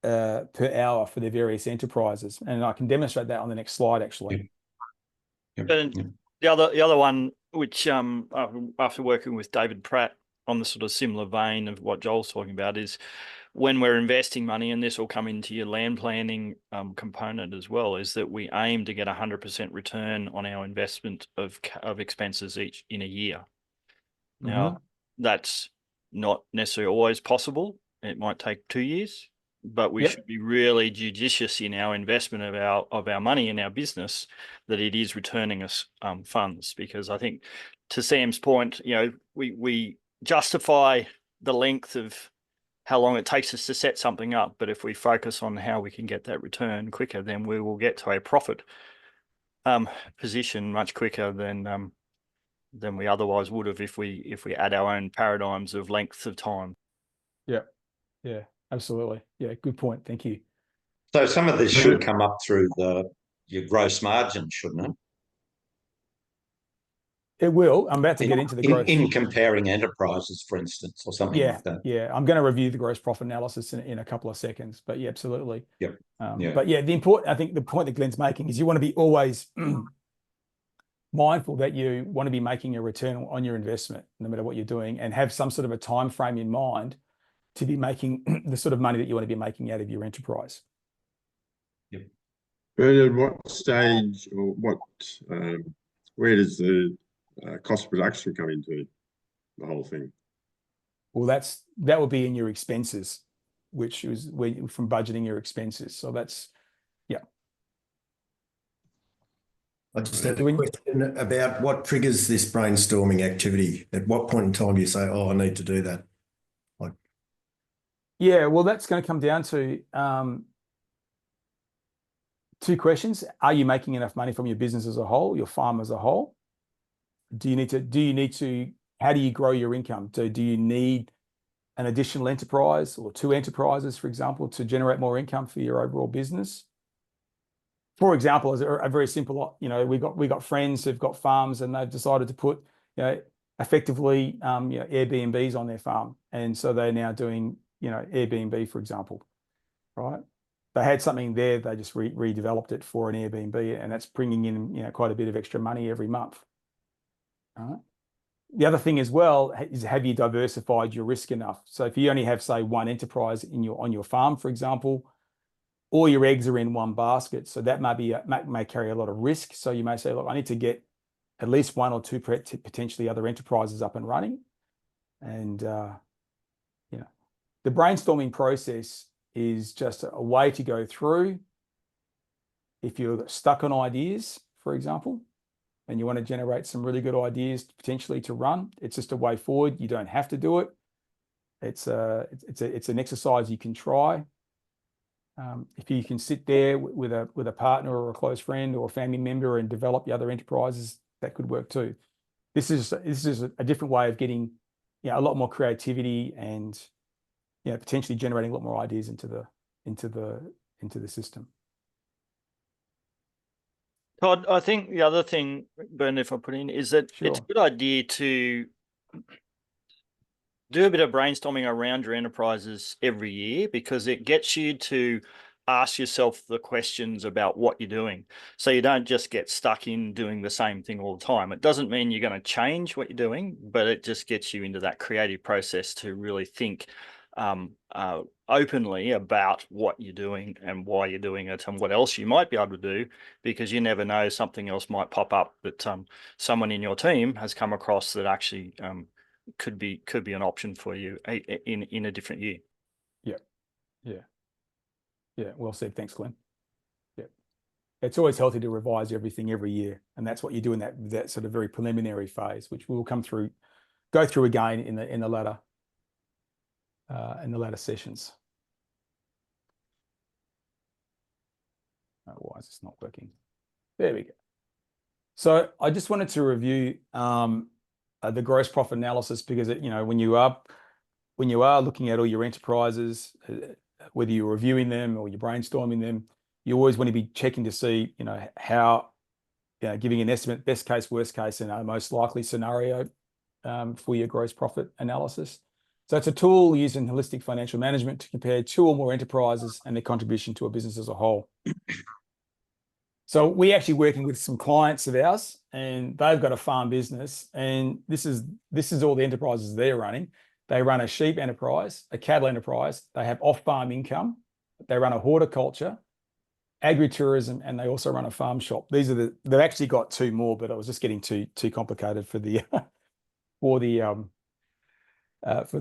per hour for their various enterprises, and I can demonstrate that on the next slide, actually. And the other one, which after working with David Pratt on the sort of similar vein of what Joel's talking about, is when we're investing money, and this will come into your land planning component as well, is that we aim to get 100% return on our investment of expenses in a year. Now, that's not necessarily always possible. It might take 2 years, but we should be really judicious in our investment of our money in our business, that it is returning us funds. Because I think, to Sam's point, we justify the length of how long it takes us to set something up, but if we focus on how we can get that return quicker, then we will get to a profit position much quicker than we otherwise would have if we add our own paradigms of length of time. Yeah, absolutely. Yeah, good point. Thank you. So some of this should come up through your gross margin, shouldn't it? It will. I'm about to get into the gross. In comparing enterprises, for instance, or something like that. Yeah, I'm going to review the gross profit analysis in a couple of seconds. But yeah, absolutely. Yep. But yeah, I think the point that Glen's making is you want to be always mindful that you want to be making a return on your investment, no matter what you're doing, and have some sort of a time frame in mind to be making the sort of money that you want to be making out of your enterprise. Yep. Bernard, what stage or where does the cost of production come into the whole thing? Well, that will be in your expenses, which is from budgeting your expenses. So that's, yeah. I just have a question about what triggers this brainstorming activity. At what point in time do you say, "Oh, I need to do that"? Yeah, well, that's going to come down to two questions. Are you making enough money from your business as a whole, your farm as a whole? How do you grow your income? Do you need an additional enterprise or 2 enterprises, for example, to generate more income for your overall business? For example, as a very simple, we got friends who've got farms, and they've decided to put, effectively, Airbnbs on their farm, and so they're now doing Airbnb, for example, right? They had something there, they just redeveloped it for an Airbnb, and that's bringing in, quite a bit of extra money every month. All right. The other thing as well is, have you diversified your risk enough? So if you only have, say, one enterprise on your farm, for example, all your eggs are in one basket, so that may carry a lot of risk. So you may say, look, I need to get at least one or two potentially other enterprises up and running. And the brainstorming process is just a way to go through. If you're stuck on ideas, for example, and you want to generate some really good ideas potentially to run, it's just a way forward. You don't have to do it. It's an exercise you can try. If you can sit there with a partner or a close friend or a family member and develop the other enterprises, that could work too. This is a different way of getting a lot more creativity and potentially generating a lot more ideas into the system. Todd, I think the other thing, Bernard, if I put in, is that Sure. it's a good idea to do a bit of brainstorming around your enterprises every year, because it gets you to ask yourself the questions about what you're doing. So you don't just get stuck in doing the same thing all the time. It doesn't mean you're going to change what you're doing, but it just gets you into that creative process to really think openly about what you're doing and why you're doing it and what else you might be able to do, because you never know, something else might pop up that someone in your team has come across that actually could be an option for you in a different year. Yeah, well said. Thanks, Glenn. Yeah, it's always healthy to revise everything every year, and that's what you do in that sort of very preliminary phase, which we'll go through again in the latter sessions. Oh, why is this not working? There we go. So I just wanted to review the gross profit analysis, because when you are looking at all your enterprises, whether you're reviewing them or you're brainstorming them, you always want to be checking to see how giving an estimate, best case, worst case, and most likely scenario for your gross profit analysis. So it's a tool used in holistic financial management to compare two or more enterprises and their contribution to a business as a whole. So we're actually working with some clients of ours, and they've got a farm business, and this is all the enterprises they're running. They run a sheep enterprise, a cattle enterprise. They have off-farm income. They run a horticulture, agritourism, and they also run a farm shop. They've actually got two more, but it was just getting too complicated for the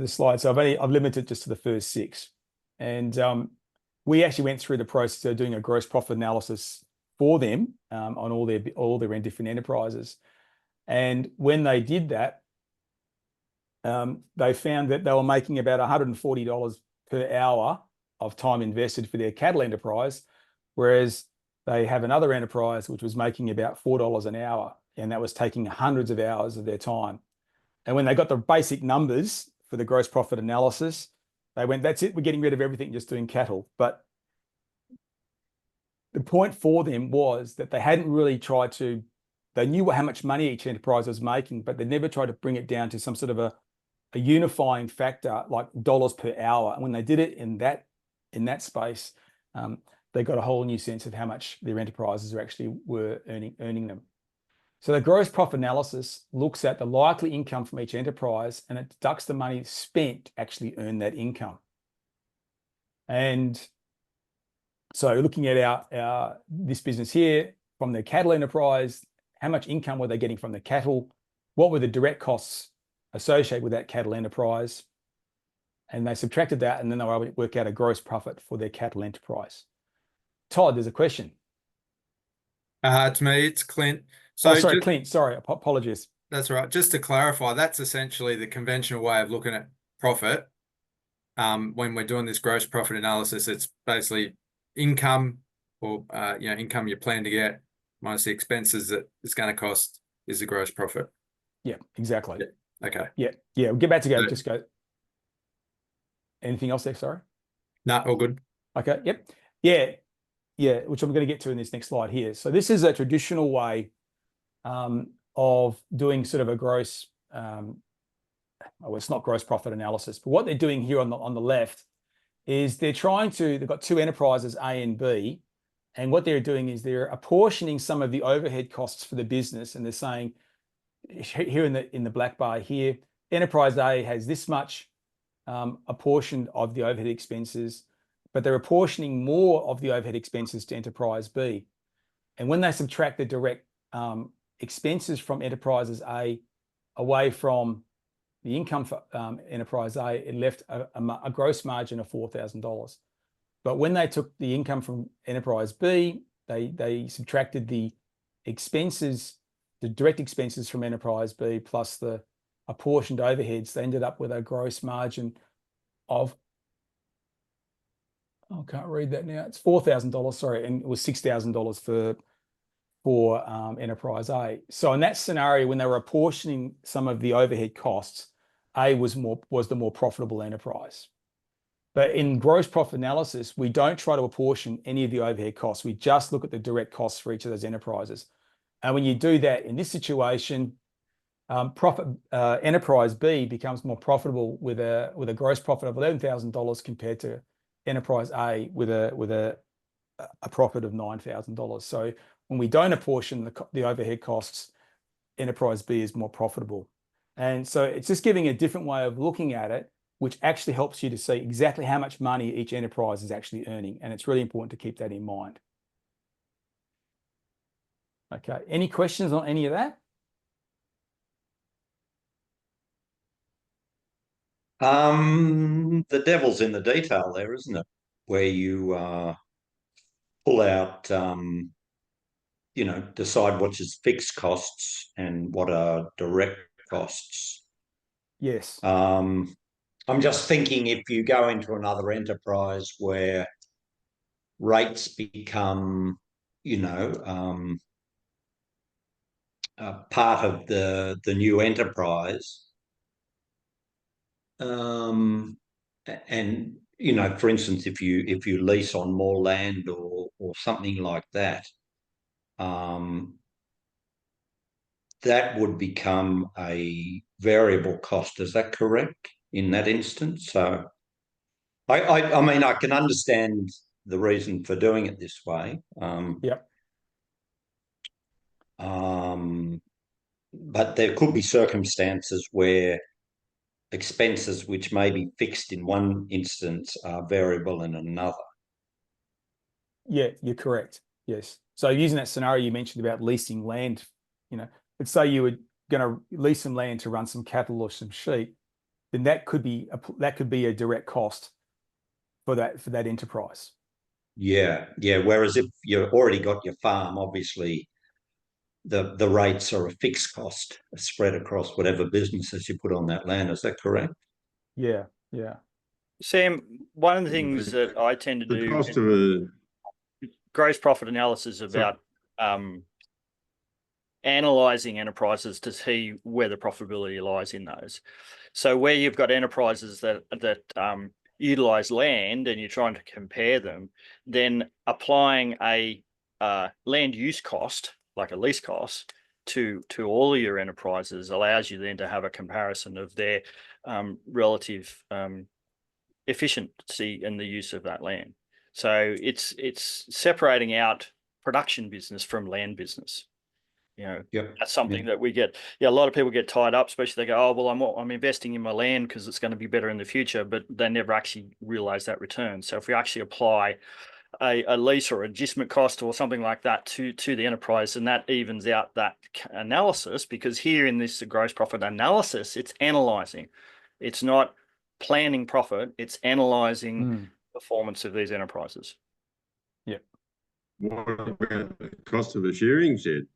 slide. So I've limited just to the first six. And we actually went through the process of doing a gross profit analysis for them on all their different enterprises. And when they did that, they found that they were making about $140 per hour of time invested for their cattle enterprise, whereas they have another enterprise which was making about $4 an hour, and that was taking hundreds of hours of their time. And when they got the basic numbers for the gross profit analysis, they went, that's it, we're getting rid of everything, just doing cattle. But the point for them was that they hadn't really tried to, they knew how much money each enterprise was making, but they never tried to bring it down to some sort of a unifying factor like dollars per hour. And when they did it in that space, they got a whole new sense of how much their enterprises were earning them. So the gross profit analysis looks at the likely income from each enterprise, and it deducts the money spent to actually earn that income. And so looking at this business here, from their cattle enterprise, how much income were they getting from the cattle? What were the direct costs associated with that cattle enterprise? And they subtracted that, and then they were able to work out a gross profit for their cattle enterprise. Todd, there's a question. To me, it's Clint. So sorry, Clint. Sorry, apologies. That's right. Just to clarify, that's essentially the conventional way of looking at profit. When we're doing this gross profit analysis, it's basically income or income you plan to get minus the expenses that it's going to cost is the gross profit. Yeah, exactly. Yeah. Okay. Yeah. We'll get back to go. Just go. Anything else there? Sorry. No, all good. Okay. Yep. Yeah. Which I'm going to get to in this next slide here. So this is a traditional way of doing sort of a gross oh, it's not gross profit analysis, but what they're doing here on the left is they've got two enterprises, A and B, and what they're doing is they're apportioning some of the overhead costs for the business, and they're saying here in the black bar here, enterprise A has this much apportioned of the overhead expenses, but they're apportioning more of the overhead expenses to enterprise B. And when they subtract the direct expenses from enterprises A away from the income for enterprise A, it left a gross margin of $4,000. But when they took the income from enterprise B, they subtracted the expenses, the direct expenses from enterprise B plus the apportioned overheads. They ended up with a gross margin of, I can't read that now. It's $4,000, sorry, and it was $6,000 for enterprise A. So in that scenario, when they were apportioning some of the overhead costs, A was the more profitable enterprise. But in gross profit analysis, we don't try to apportion any of the overhead costs. We just look at the direct costs for each of those enterprises. And when you do that in this situation, enterprise B becomes more profitable with a gross profit of $11,000 compared to enterprise A with a profit of $9,000. So when we don't apportion the overhead costs, enterprise B is more profitable. And so it's just giving a different way of looking at it, which actually helps you to see exactly how much money each enterprise is actually earning. And it's really important to keep that in mind. Okay, any questions on any of that? The devil's in the detail there, isn't it? Where you pull out, decide what is fixed costs and what are direct costs. Yes. I'm just thinking if you go into another enterprise where rates become, part of the new enterprise, and for instance, if you lease on more land or something like that, that would become a variable cost. Is that correct in that instance? So I mean, I can understand the reason for doing it this way. Yep. But there could be circumstances where expenses which may be fixed in one instance are variable in another. Yeah, you're correct. Yes. So using that scenario you mentioned about leasing land, let's say you were going to lease some land to run some cattle or some sheep, then that could be a direct cost for that enterprise. Yeah. Whereas if you've already got your farm, obviously the rates are a fixed cost spread across whatever businesses you put on that land. Is that correct? Yeah. Sam, one of the things that I tend to do, The cost of a gross profit analysis about analyzing enterprises to see where the profitability lies in those. So where you've got enterprises that utilize land and you're trying to compare them, then applying a land use cost, like a lease cost, to all of your enterprises allows you then to have a comparison of their relative efficiency in the use of that land. So it's separating out production business from land business. That's something that we get. A lot of people get tied up, especially they go, oh, well, I'm investing in my land because it's going to be better in the future, but they never actually realize that return. So if we actually apply a lease or adjustment cost or something like that to the enterprise, and that evens out that analysis, because here in this gross profit analysis, it's analyzing. It's not planning profit, it's analyzing performance of these enterprises. Yeah. What about the cost of a shearing shed?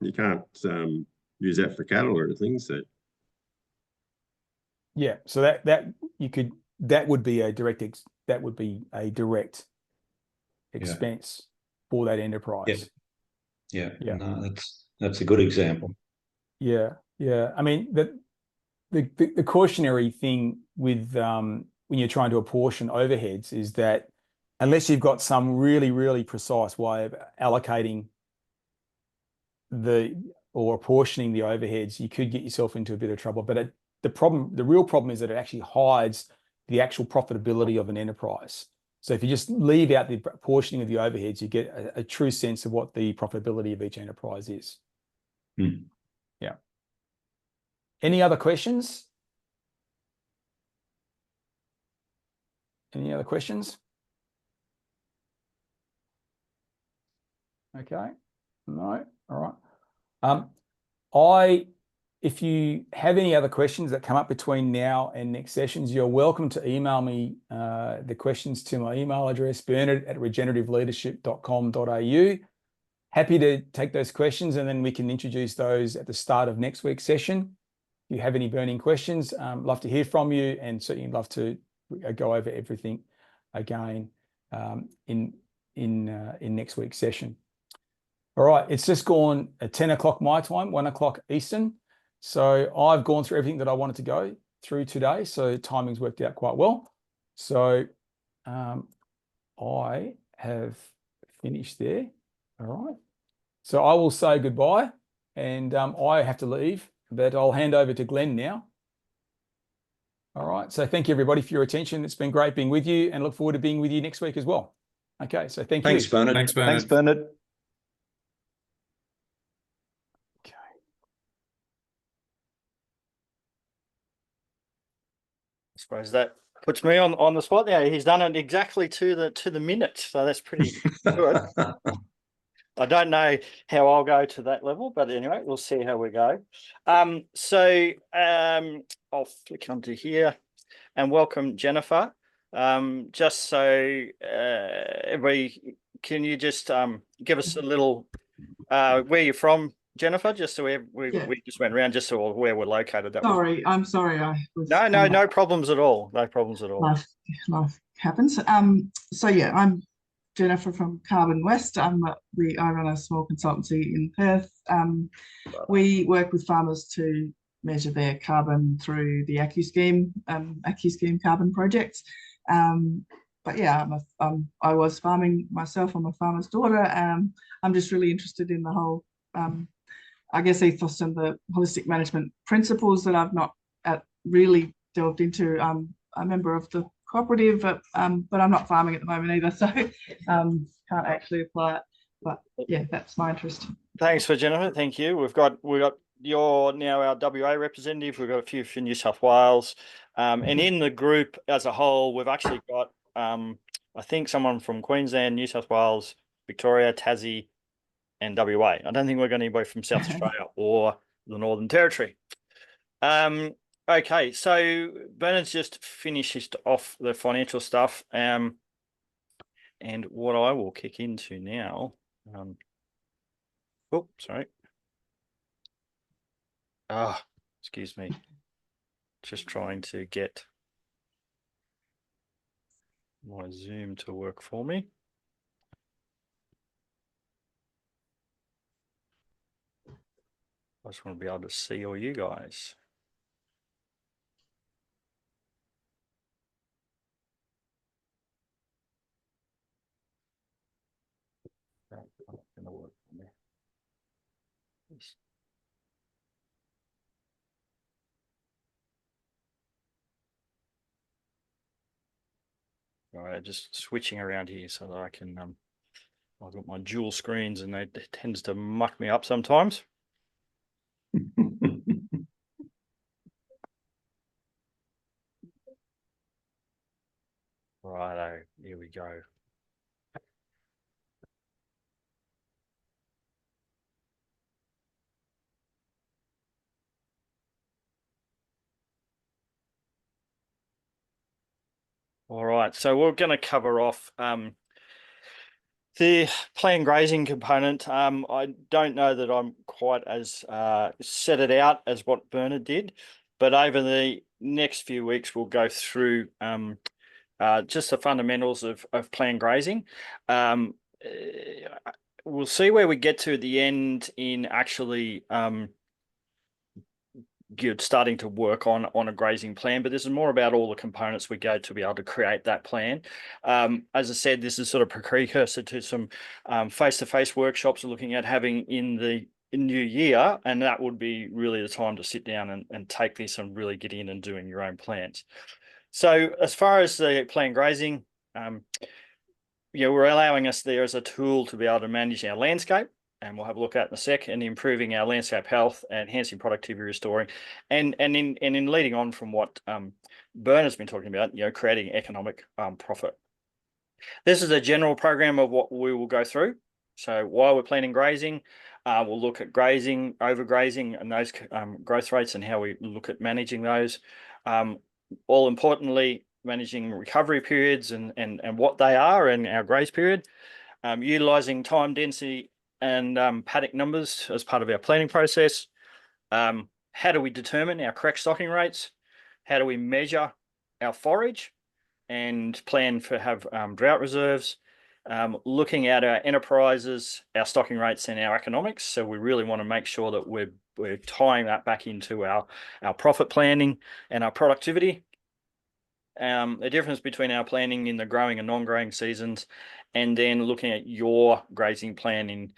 You can't use that for cattle or anything, so. Yeah, so that would be a direct expense for that enterprise. Yeah. No, that's a good example. Yeah. I mean, the cautionary thing with when you're trying to apportion overheads is that unless you've got some really, really precise way of allocating or apportioning the overheads, you could get yourself into a bit of trouble. But the real problem is that it actually hides the actual profitability of an enterprise. So if you just leave out the portioning of the overheads, you get a true sense of what the profitability of each enterprise is. Yeah. Any other questions? Any other questions? Okay. No. All right. If you have any other questions that come up between now and next sessions, you're welcome to email me the questions to my email address, bernard@regenerativelleadership.com.au. Happy to take those questions, and then we can introduce those at the start of next week's session. If you have any burning questions, love to hear from you, and certainly love to go over everything again in next week's session. All right, it's just gone at 10 o'clock my time, 1 o'clock Eastern. So I've gone through everything that I wanted to go through today. So timing's worked out quite well. So I have finished there. All right. So I will say goodbye, and I have to leave, but I'll hand over to Glen now. All right. So thank you, everybody, for your attention. It's been great being with you, and look forward to being with you next week as well. Okay. So thank you. Thanks, Bernard. Thanks, Bernard. Thanks, Bernard. I suppose that puts me on the spot now. He's done it exactly to the minute, so that's pretty good. I don't know how I'll go to that level, but anyway, we'll see how we go. I'll flick onto here and welcome Jennifer. Just so everybody, can you just give us a little where you're from, Jennifer, just so we just went around just so where we're located. I'm sorry. I was no problems at all. No problems at all. Life happens. So yeah, I'm Jennifer from Carbon West. I run a small consultancy in Perth. We work with farmers to measure their carbon through the AccuScheme carbon projects. But yeah, I was farming myself. I'm a farmer's daughter. I'm just really interested in the whole I guess ethos and the holistic management principles that I've not really delved into. I'm a member of the cooperative, but I'm not farming at the moment either, so can't actually apply it. But yeah, that's my interest. Thanks for Jennifer. Thank you. We've got you're now our WA representative. We've got a few for New South Wales, and in the group as a whole, we've actually got I think someone from Queensland, New South Wales, Victoria, Tassie, and WA. I don't think we're going to anybody from South Australia or the Northern Territory. Okay, so Bernard's just finished off the financial stuff, and what I will kick into now. Oh, sorry. Excuse me. Just trying to get my Zoom to work for me. I just want to be able to see all you guys. That's not going to work for me. All right, just switching around here so that I can. I've got my dual screens, and it tends to muck me up sometimes. Righto, here we go. All right, so we're going to cover off the planned grazing component. I don't know that I'm quite as set it out as what Bernard did, but over the next few weeks, we'll go through just the fundamentals of planned grazing. We'll see where we get to at the end in actually starting to work on a grazing plan, but this is more about all the components we go to be able to create that plan. As I said, this is sort of a precursor to some face-to-face workshops we're looking at having in new year, and that would be really the time to sit down and take this and really get in and doing your own plans. So as far as the planned grazing, we're allowing us there as a tool to be able to manage our landscape, and we'll have a look at in a sec, and improving our landscape health, enhancing productivity, restoring, and in leading on from what Bern has been talking about, creating economic profit. This is a general program of what we will go through. So while we're planning grazing, we'll look at grazing, overgrazing, and those growth rates and how we look at managing those. All importantly, managing recovery periods and what they are in our graze period, utilising time density and paddock numbers as part of our planning process. How do we determine our correct stocking rates? How do we measure our forage and plan for drought reserves? Looking at our enterprises, our stocking rates, and our economics. So we really want to make sure that we're tying that back into our profit planning and our productivity. The difference between our planning in the growing and non-growing seasons, and then looking at your grazing planning,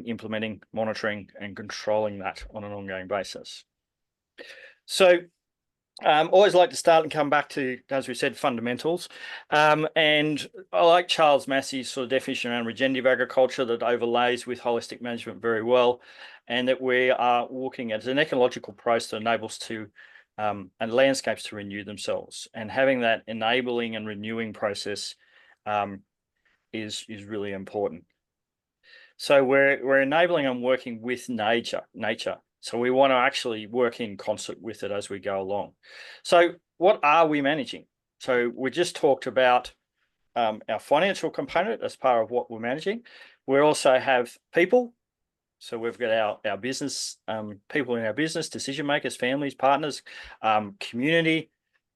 implementing, monitoring, and controlling that on an ongoing basis. So always like to start and come back to, as we said, fundamentals. And I like Charles Massey's sort of definition around regenerative agriculture that overlays with holistic management very well, and that we are looking at an ecological process that enables to and landscapes to renew themselves, and having that enabling and renewing process is really important. So we're enabling and working with nature. So we want to actually work in concert with it as we go along. So what are we managing? So we just talked about our financial component as part of what we're managing. We also have people. So we've got our business, people in our business, decision makers, families, partners, community,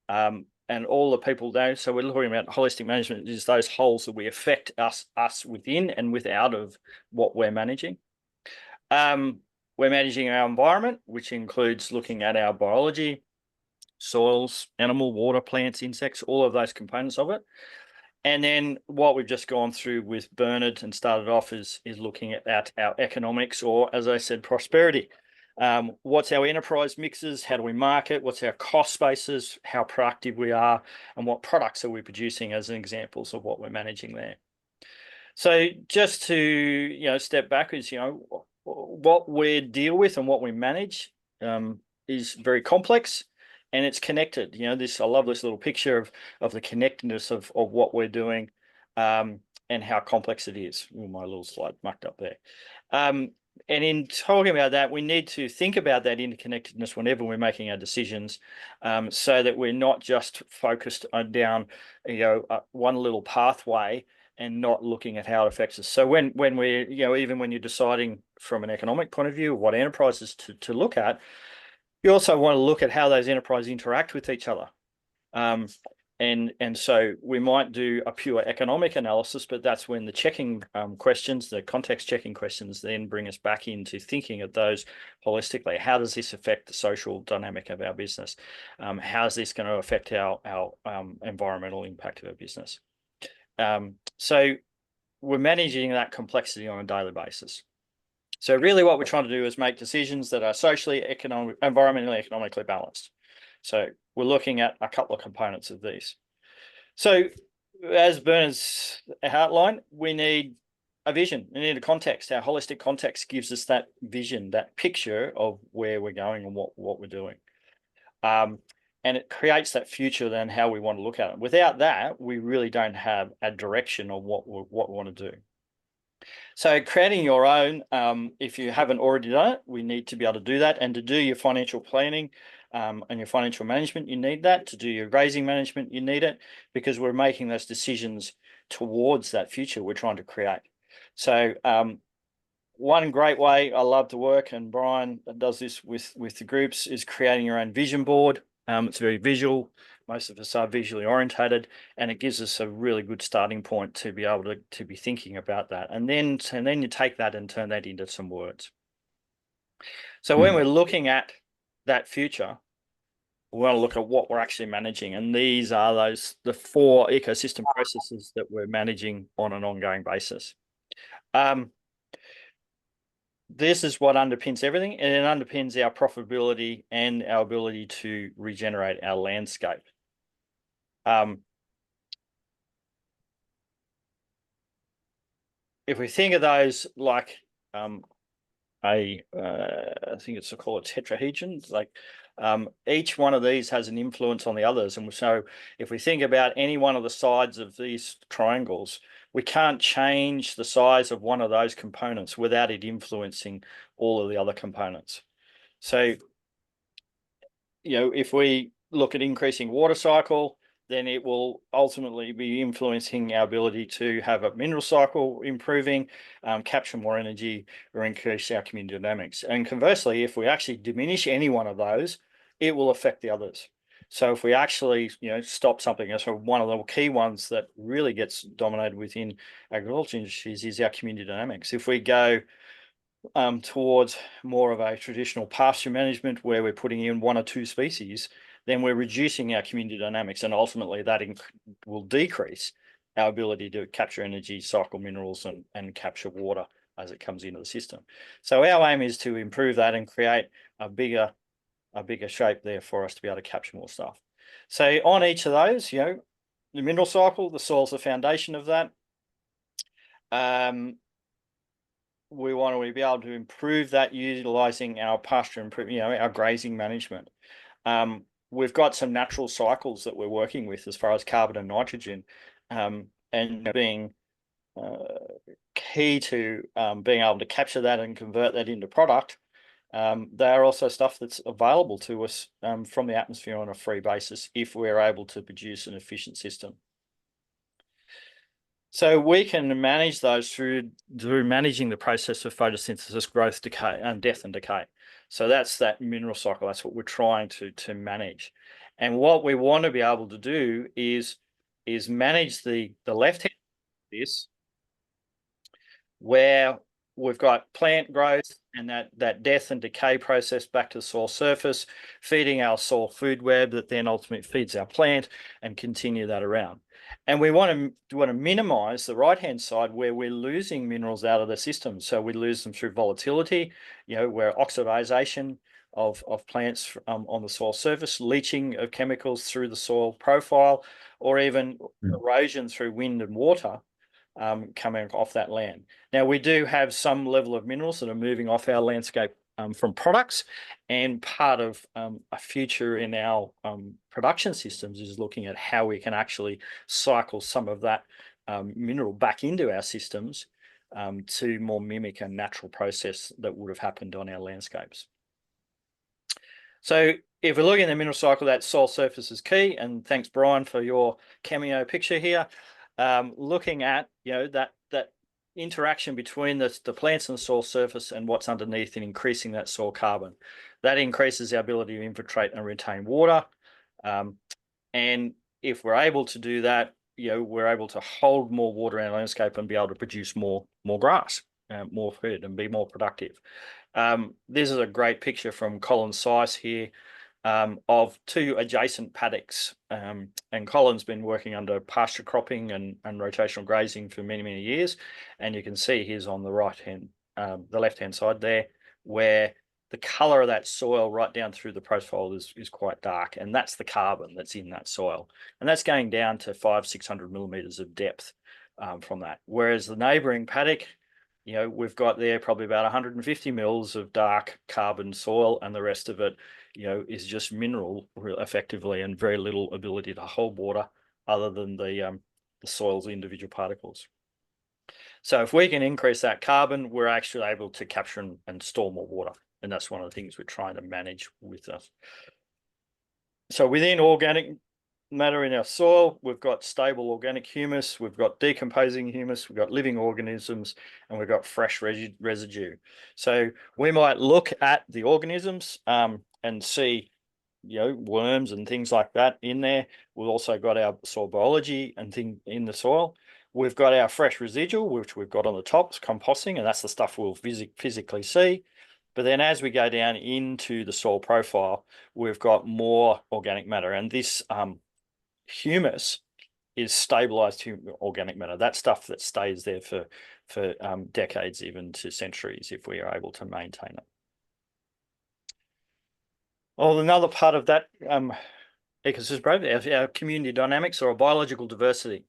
and all the people there. So we're talking about holistic management is those wholes that we affect us within and without of what we're managing. We're managing our environment, which includes looking at our biology, soils, animal, water, plants, insects, all of those components of it. And then what we've just gone through with Bernard and started off is looking at our economics, or as I said, prosperity. What's our enterprise mixes? How do we market? What's our cost bases? How productive we are, and what products are we producing as examples of what we're managing there. So just to step backwards, what we deal with and what we manage is very complex. And it's connected. I love this little picture of the connectedness of what we're doing and how complex it is. Oh, my little slide mucked up there. And in talking about that, we need to think about that interconnectedness whenever we're making our decisions, so that we're not just focused on down one little pathway and not looking at how it affects us. So when we're, even when you're deciding from an economic point of view what enterprises to look at, you also want to look at how those enterprises interact with each other. And so we might do a pure economic analysis, but that's when the checking questions, the context checking questions, then bring us back into thinking of those holistically. How does this affect the social dynamic of our business? How is this going to affect our environmental impact of our business? So we're managing that complexity on a daily basis. So really what we're trying to do is make decisions that are socially, environmentally, economically balanced. So we're looking at a couple of components of these. So as Bernard's outlined, we need a vision. We need a context. Our holistic context gives us that vision, that picture of where we're going and what we're doing. And it creates that future then how we want to look at it. Without that, we really don't have a direction on what we want to do. So creating your own, if you haven't already done it, we need to be able to do that. And to do your financial planning and your financial management, you need that. To do your grazing management, you need it, because we're making those decisions towards that future we're trying to create. So one great way I love to work, and Brian does this with the groups, is creating your own vision board. It's very visual. Most of us are visually orientated, and it gives us a really good starting point to be able to be thinking about that. And then you take that and turn that into some words. So when we're looking at that future, we want to look at what we're actually managing. And these are the 4 ecosystem processes that we're managing on an ongoing basis. this is what underpins everything, and it underpins our profitability and our ability to regenerate our landscape. If we think of those like I think it's called a tetrahedron, like each one of these has an influence on the others. And so if we think about any one of the sides of these triangles, we can't change the size of one of those components without it influencing all of the other components. So, if we look at increasing water cycle, then it will ultimately be influencing our ability to have a mineral cycle improving, capture more energy, or increase our community dynamics. And conversely, if we actually diminish any one of those, it will affect the others. So if we actually, stop something, so one of the key ones that really gets dominated within agriculture industries is our community dynamics. If we go towards more of a traditional pasture management where we're putting in one or two species, then we're reducing our community dynamics, and ultimately that will decrease our ability to capture energy, cycle minerals, and capture water as it comes into the system. So our aim is to improve that and create a bigger shape there for us to be able to capture more stuff. So on each of those, the mineral cycle, the soil's the foundation of that. We want to be able to improve that utilizing our pasture our grazing management. We've got some natural cycles that we're working with as far as carbon and nitrogen, and being key to being able to capture that and convert that into product. They are also stuff that's available to us from the atmosphere on a free basis if we're able to produce an efficient system. So we can manage those through managing the process of photosynthesis, growth, decay, and death and decay. So that's that mineral cycle. That's what we're trying to manage. And what we want to be able to do is manage the left hand of this, where we've got plant growth and that death and decay process back to the soil surface, feeding our soil food web that then ultimately feeds our plant, and continue that around. And we want to minimize the right-hand side where we're losing minerals out of the system. So we lose them through volatility, where oxidization of plants on the soil surface, leaching of chemicals through the soil profile, or even erosion through wind and water coming off that land. Now, we do have some level of minerals that are moving off our landscape from products, and part of a future in our production systems is looking at how we can actually cycle some of that mineral back into our systems to more mimic a natural process that would have happened on our landscapes. So if we're looking at the mineral cycle, that soil surface is key, and thanks, Brian, for your cameo picture here. Looking at that interaction between the plants and the soil surface and what's underneath, and increasing that soil carbon. That increases our ability to infiltrate and retain water. And if we're able to do that, we're able to hold more water in our landscape and be able to produce more grass, more food, and be more productive. This is a great picture from Colin's site here of two adjacent paddocks. And Colin's been working under pasture cropping and rotational grazing for many, many years. And you can see here's on the left-hand side there, where the color of that soil right down through the profile is quite dark. And that's the carbon that's in that soil. And that's going down to 500-600 millimeters of depth from that. Whereas the neighboring paddock, we've got there probably about 150 mils of dark carbon soil, and the rest of it, is just mineral effectively, and very little ability to hold water other than the soil's individual particles. So if we can increase that carbon, we're actually able to capture and store more water. And that's one of the things we're trying to manage with us. So within organic matter in our soil, we've got stable organic humus, we've got decomposing humus, we've got living organisms, and we've got fresh residue. So we might look at the organisms and see worms and things like that in there. We've also got our soil biology and thing in the soil. We've got our fresh residual, which we've got on the top, composting, and that's the stuff we'll physically see. But then as we go down into the soil profile, we've got more organic matter, and this humus is stabilized organic matter. That stuff that stays there for decades, even to centuries, if we are able to maintain it. Well, another part of that ecosystem, our community dynamics or biological diversity.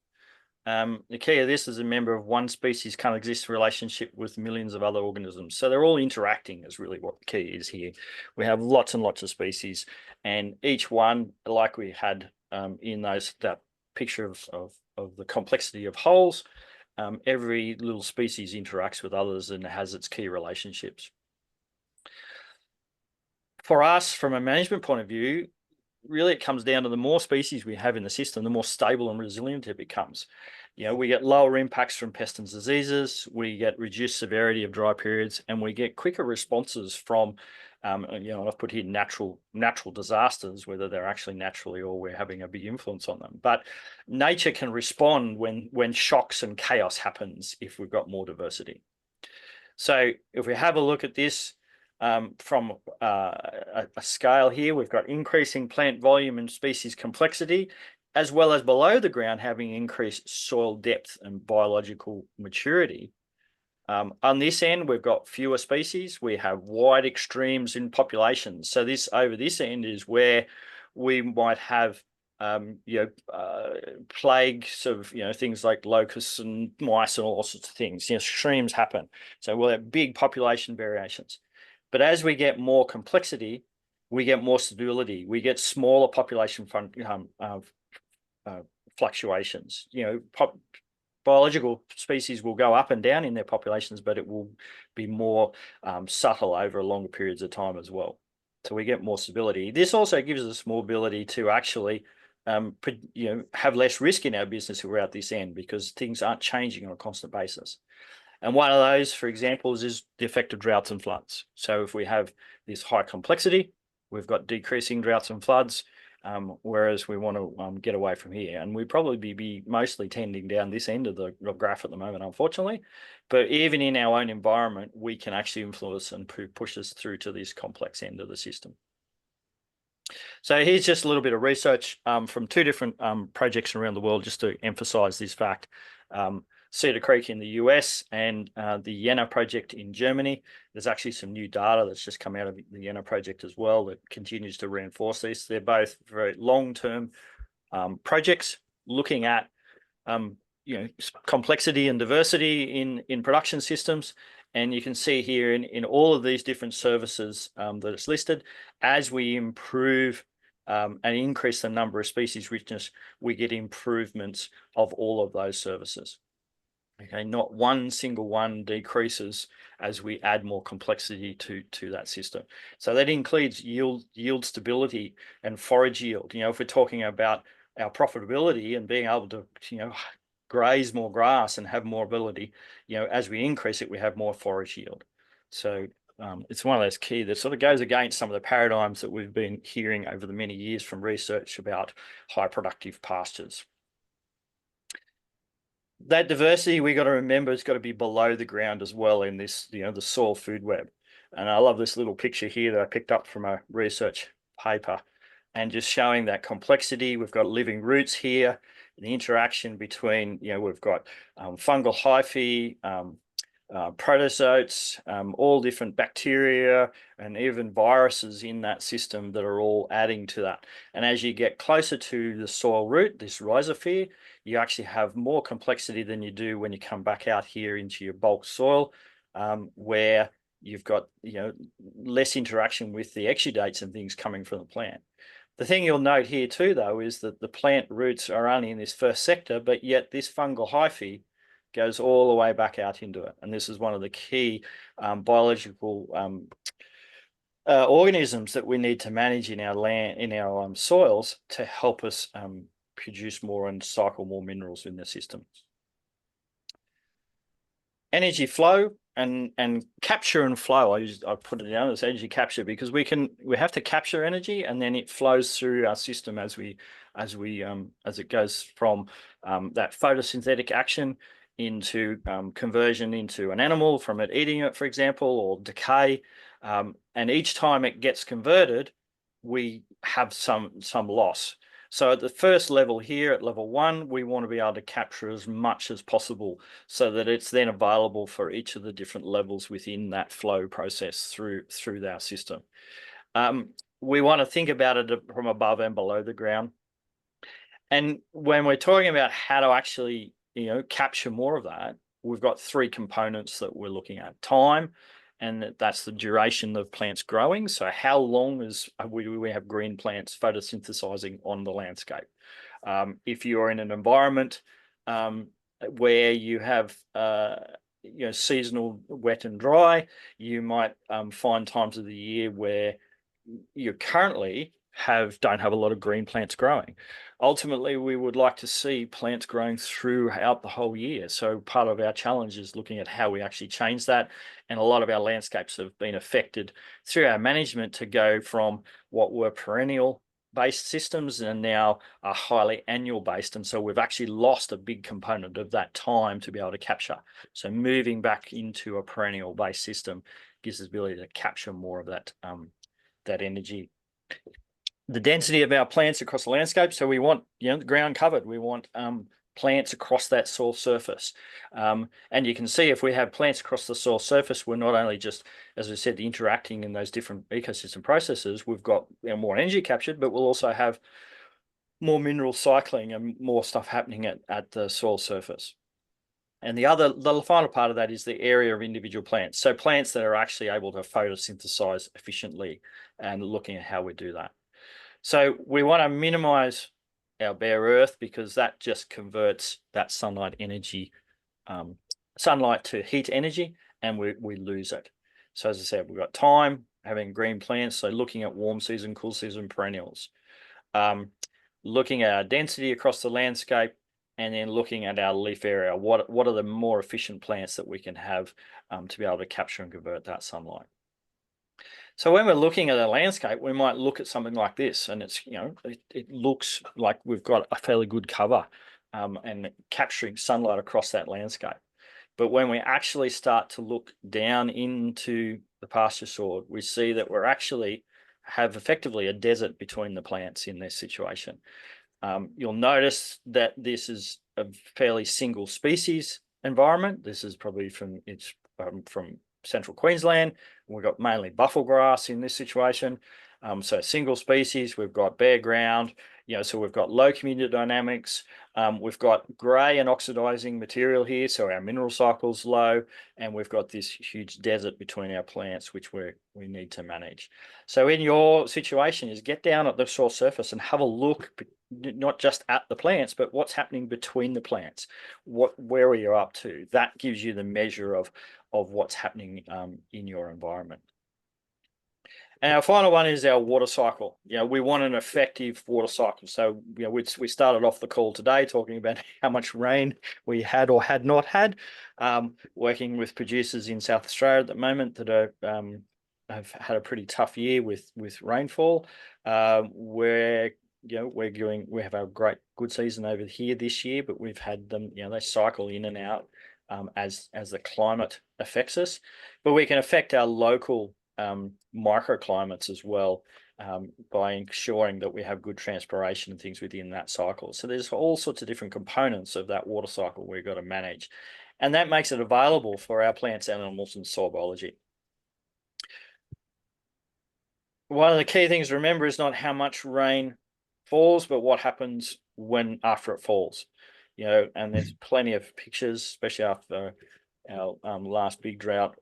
The key of this is a member of one species can't exist in relationship with millions of other organisms. So they're all interacting is really what the key is here. We have lots and lots of species, and each one, like we had in that picture of the complexity of wholes, every little species interacts with others and has its key relationships. For us, from a management point of view, really it comes down to the more species we have in the system, the more stable and resilient it becomes. You know, we get lower impacts from pests and diseases, we get reduced severity of dry periods, and we get quicker responses from, I've put here natural disasters, whether they're actually naturally or we're having a big influence on them. But nature can respond when shocks and chaos happens if we've got more diversity. So if we have a look at this, from a scale here, we've got increasing plant volume and species complexity, as well as below the ground having increased soil depth and biological maturity. On this end, we've got fewer species. We have wide extremes in populations. So this over this end is where we might have plagues of things like locusts and mice and all sorts of things. Extremes happen. So we'll have big population variations. But as we get more complexity, we get more stability. We get smaller population fluctuations. Biological species will go up and down in their populations, but it will be more subtle over longer periods of time as well. So we get more stability. This also gives us more ability to actually have less risk in our business throughout this end, because things aren't changing on a constant basis. And one of those, for example, is the effect of droughts and floods. So if we have this high complexity, we've got decreasing droughts and floods, whereas we want to get away from here. And we'd probably be mostly tending down this end of the graph at the moment, unfortunately. But even in our own environment, we can actually influence and push us through to this complex end of the system. So here's just a little bit of research from two different projects around the world, just to emphasize this fact. Cedar Creek in the US and the Jena project in Germany. There's actually some new data that's just come out of the Jena project as well that continues to reinforce this. They're both very long-term projects looking at complexity and diversity in production systems. And you can see here in all of these different services that it's listed, as we improve and increase the number of species richness, we get improvements of all of those services. Okay, not one single one decreases as we add more complexity to that system. So that includes yield stability and forage yield. If we're talking about our profitability and being able to graze more grass and have more ability, as we increase it, we have more forage yield. So it's one of those key that sort of goes against some of the paradigms that we've been hearing over the many years from research about high productive pastures. That diversity, we got to remember, it's got to be below the ground as well in this, the soil food web. And I love this little picture here that I picked up from a research paper, and just showing that complexity. We've got living roots here, the interaction between, we've got fungal hyphae, protozoates, all different bacteria and even viruses in that system that are all adding to that. And as you get closer to the soil root, this rhizosphere, you actually have more complexity than you do when you come back out here into your bulk soil, where you've got less interaction with the exudates and things coming from the plant. The thing you'll note here too, though, is that the plant roots are only in this first sector, but yet this fungal hyphae goes all the way back out into it. And this is one of the key biological organisms that we need to manage in our land, in our soils, to help us produce more and cycle more minerals in the system. Energy flow and capture and flow. I put it down as energy capture because we have to capture energy and then it flows through our system as it goes from that photosynthetic action into conversion into an animal, from it eating it, for example, or decay. And each time it gets converted, we have some loss. So at the first level here, at level 1, we want to be able to capture as much as possible so that it's then available for each of the different levels within that flow process through our system. We want to think about it from above and below the ground. And when we're talking about how to actually, capture more of that, we've got 3 components that we're looking at. Time, and that's the duration of plants growing. So how long is we have green plants photosynthesizing on the landscape? If you're in an environment where you have seasonal wet and dry, you might find times of the year where you currently don't have a lot of green plants growing. Ultimately, we would like to see plants growing throughout the whole year. So part of our challenge is looking at how we actually change that. And a lot of our landscapes have been affected through our management to go from what were perennial based systems and now are highly annual based. And so we've actually lost a big component of that time to be able to capture. So moving back into a perennial based system gives us the ability to capture more of that energy. The density of our plants across the landscape. So we want, the ground covered. We want plants across that soil surface. And you can see if we have plants across the soil surface, we're not only just, as I said, interacting in those different ecosystem processes, we've got more energy captured, but we'll also have more mineral cycling and more stuff happening at the soil surface. And the final part of that is the area of individual plants. So plants that are actually able to photosynthesize efficiently and looking at how we do that. So we want to minimize our bare earth because that just converts that sunlight energy, sunlight to heat energy, and we lose it. So as I said, we've got time, having green plants, so looking at warm season, cool season perennials, looking at our density across the landscape, and then looking at our leaf area. What are the more efficient plants that we can have to be able to capture and convert that sunlight? So when we're looking at a landscape, we might look at something like this, and it's, it looks like we've got a fairly good cover and capturing sunlight across that landscape. But when we actually start to look down into the pasture sward, we see that we're actually have effectively a desert between the plants in this situation. You'll notice that this is a fairly single species environment. This is probably from central Queensland. We've got mainly buffel grass in this situation. So single species, we've got bare ground, so we've got low community dynamics. We've got grey and oxidizing material here, so our mineral cycle's low, and we've got this huge desert between our plants, which we need to manage. So in your situation is get down at the soil surface and have a look, not just at the plants, but what's happening between the plants. Where are you up to? That gives you the measure of what's happening in your environment. And our final one is our water cycle. We want an effective water cycle. So, we started off the call today talking about how much rain we had or had not had, working with producers in South Australia at the moment that have had a pretty tough year with rainfall. We have a good season over here this year, but we've had them, they cycle in and out as the climate affects us. But we can affect our local microclimates as well by ensuring that we have good transpiration and things within that cycle. So there's all sorts of different components of that water cycle we've got to manage. And that makes it available for our plants, animals, and soil biology. One of the key things to remember is not how much rain falls, but what happens after it falls. And there's plenty of pictures, especially after our last big drought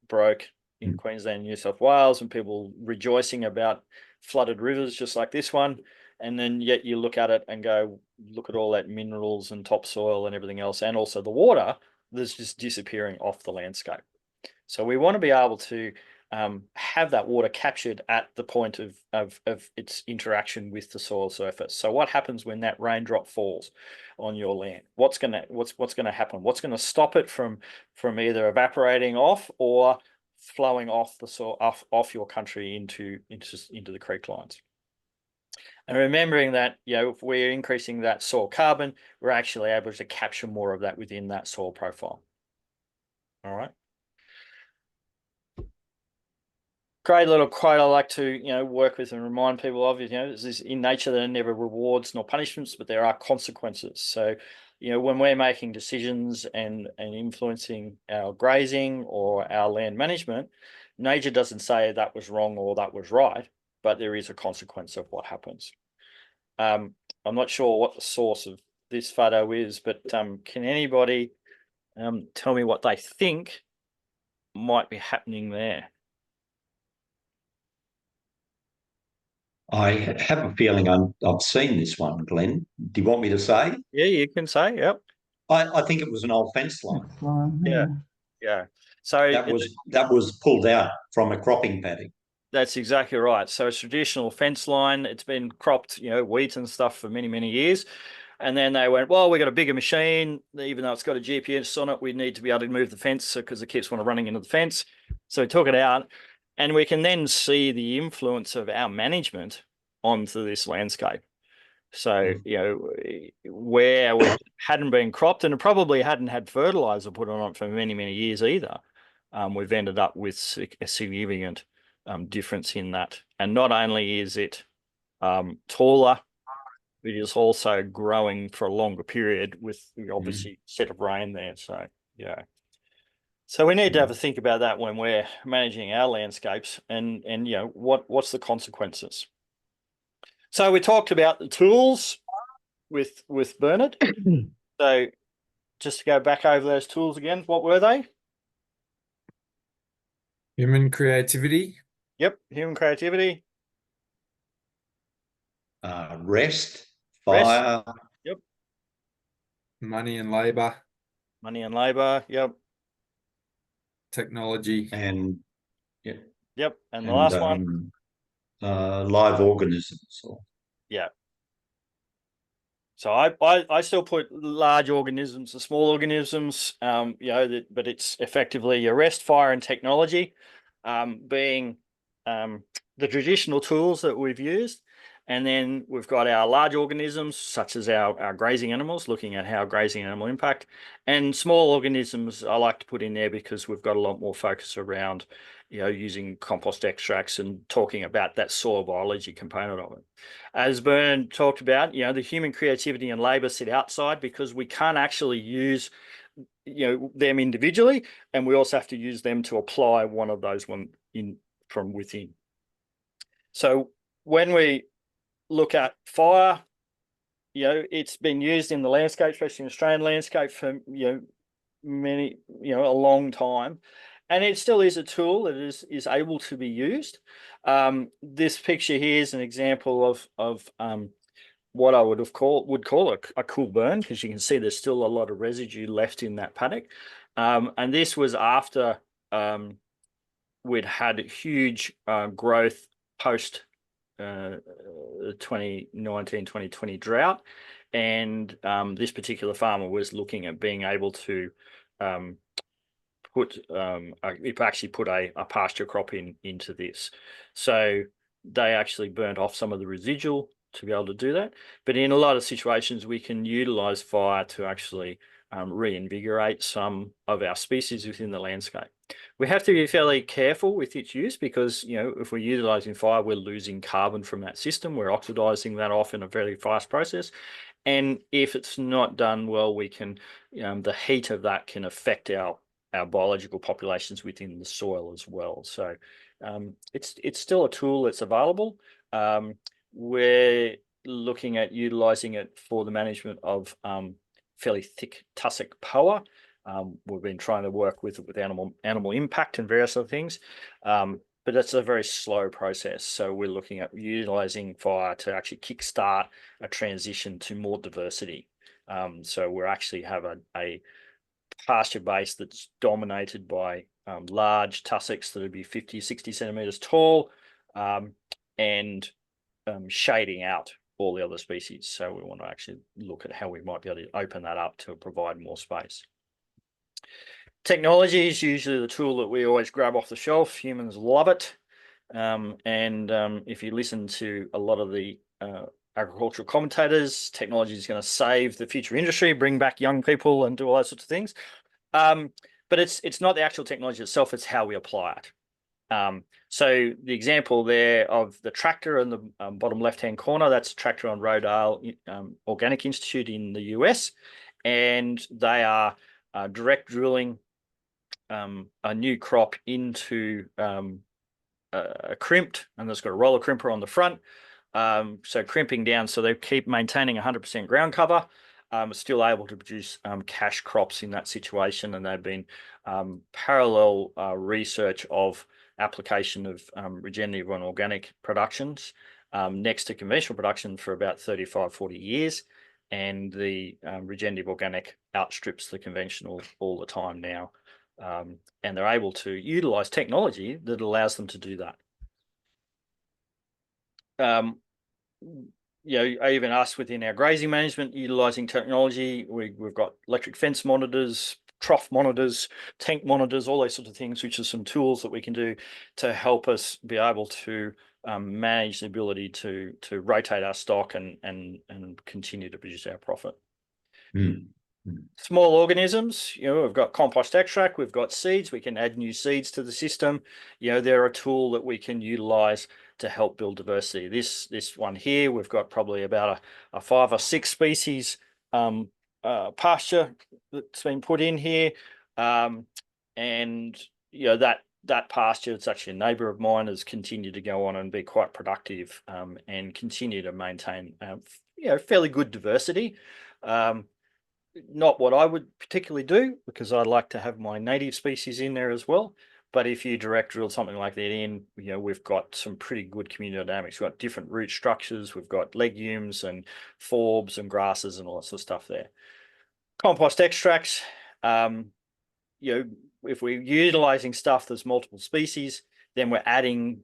broke in Queensland and New South Wales, and people rejoicing about flooded rivers just like this one. And then yet you look at it and go, look at all that minerals and topsoil and everything else, and also the water that's just disappearing off the landscape. So we want to be able to have that water captured at the point of its interaction with the soil surface. So what happens when that raindrop falls on your land? What's going to happen? What's going to stop it from either evaporating off or flowing off the soil, off your country into the creek lines? And remembering that, if we're increasing that soil carbon, we're actually able to capture more of that within that soil profile. All right. Great little quote I like to, work with and remind people of, is in nature there are never rewards nor punishments, but there are consequences. So, when we're making decisions and influencing our grazing or our land management, nature doesn't say that was wrong or that was right, but there is a consequence of what happens. I'm not sure what the source of this photo is, but can anybody tell me what they think might be happening there? I have a feeling I've seen this one, Glenn. Do you want me to say? Yeah, you can say, yep. I think it was an old fence line. Yeah. Yeah. So that was pulled out from a cropping paddock. That's exactly right. So it's traditional fence line. It's been cropped, wheat and stuff for many, many years. And then they went, well, we got a bigger machine, even though it's got a GPS on it, we need to be able to move the fence because the kids want to running into the fence. So we took it out, and we can then see the influence of our management onto this landscape. So, where we hadn't been cropped and it probably hadn't had fertilizer put on it for many, many years either, we've ended up with a significant difference in that. And not only is it taller, it is also growing for a longer period with obviously set of rain there. So, yeah. So we need to have a think about that when we're managing our landscapes and what's the consequences. So we talked about the tools with Bernard. So just to go back over those tools again, what were they? Human creativity. Yep, human creativity. Rest, fire. Rest. Yep. Money and labor. Money and labor. Yep. Technology. And yep. And the last one. Live organisms. Yeah. So I still put large organisms and small organisms, but it's effectively your rest, fire, and technology, being the traditional tools that we've used. And then we've got our large organisms, such as our grazing animals, looking at how grazing animal impact, and small organisms I like to put in there because we've got a lot more focus around, using compost extracts and talking about that soil biology component of it. As Bern talked about, the human creativity and labor sit outside because we can't actually use, them individually, and we also have to use them to apply one of those from within. So when we look at fire, it's been used in the landscape, especially in the Australian landscape, for a long time, and it still is a tool that is able to be used. This picture here is an example of what I would call a cool burn, because you can see there's still a lot of residue left in that paddock, and this was after we'd had huge growth post 2019-2020 drought, and this particular farmer was looking at being able to put a pasture crop into this. So they actually burnt off some of the residual to be able to do that. But in a lot of situations, we can utilize fire to actually reinvigorate some of our species within the landscape. We have to be fairly careful with its use because, if we're utilizing fire, we're losing carbon from that system. We're oxidizing that off in a very fast process. And if it's not done well, we can, the heat of that can affect our biological populations within the soil as well. So it's still a tool that's available. We're looking at utilizing it for the management of fairly thick tussock poa. We've been trying to work with animal impact and various other things, but it's a very slow process. So we're looking at utilizing fire to actually kickstart a transition to more diversity. So we actually have a pasture base that's dominated by large tussocks that would be 50, 60 centimeters tall, and shading out all the other species. So we want to actually look at how we might be able to open that up to provide more space. Technology is usually the tool that we always grab off the shelf. Humans love it. If you listen to a lot of the agricultural commentators, technology is going to save the future industry, bring back young people and do all those sorts of things. But it's not the actual technology itself, it's how we apply it. So the example there of the tractor in the bottom left-hand corner, that's a tractor on Rodale Organic Institute in the US, and they are direct drilling a new crop into a crimped, and it's got a roller crimper on the front. So crimping down, so they keep maintaining 100% ground cover, still able to produce cash crops in that situation. And they've been parallel research of application of regenerative and organic productions next to conventional production for about 35, 40 years. And the regenerative organic outstrips the conventional all the time now. And they're able to utilize technology that allows them to do that. Even us within our grazing management, utilizing technology, we've got electric fence monitors, trough monitors, tank monitors, all those sorts of things, which are some tools that we can do to help us be able to manage the ability to rotate our stock and continue to produce our profit. Small organisms, we've got compost extract, we've got seeds, we can add new seeds to the system. They're a tool that we can utilize to help build diversity. This one here, we've got probably about a 5 or 6 species pasture that's been put in here. And that pasture, it's actually a neighbour of mine, has continued to go on and be quite productive and continue to maintain fairly good diversity. Not what I would particularly do, because I like to have my native species in there as well. But if you direct drill something like that in, we've got some pretty good community dynamics. We've got different root structures. We've got legumes and forbs and grasses and all that sort of stuff there. Compost extracts, if we're utilizing stuff that's multiple species, then we're adding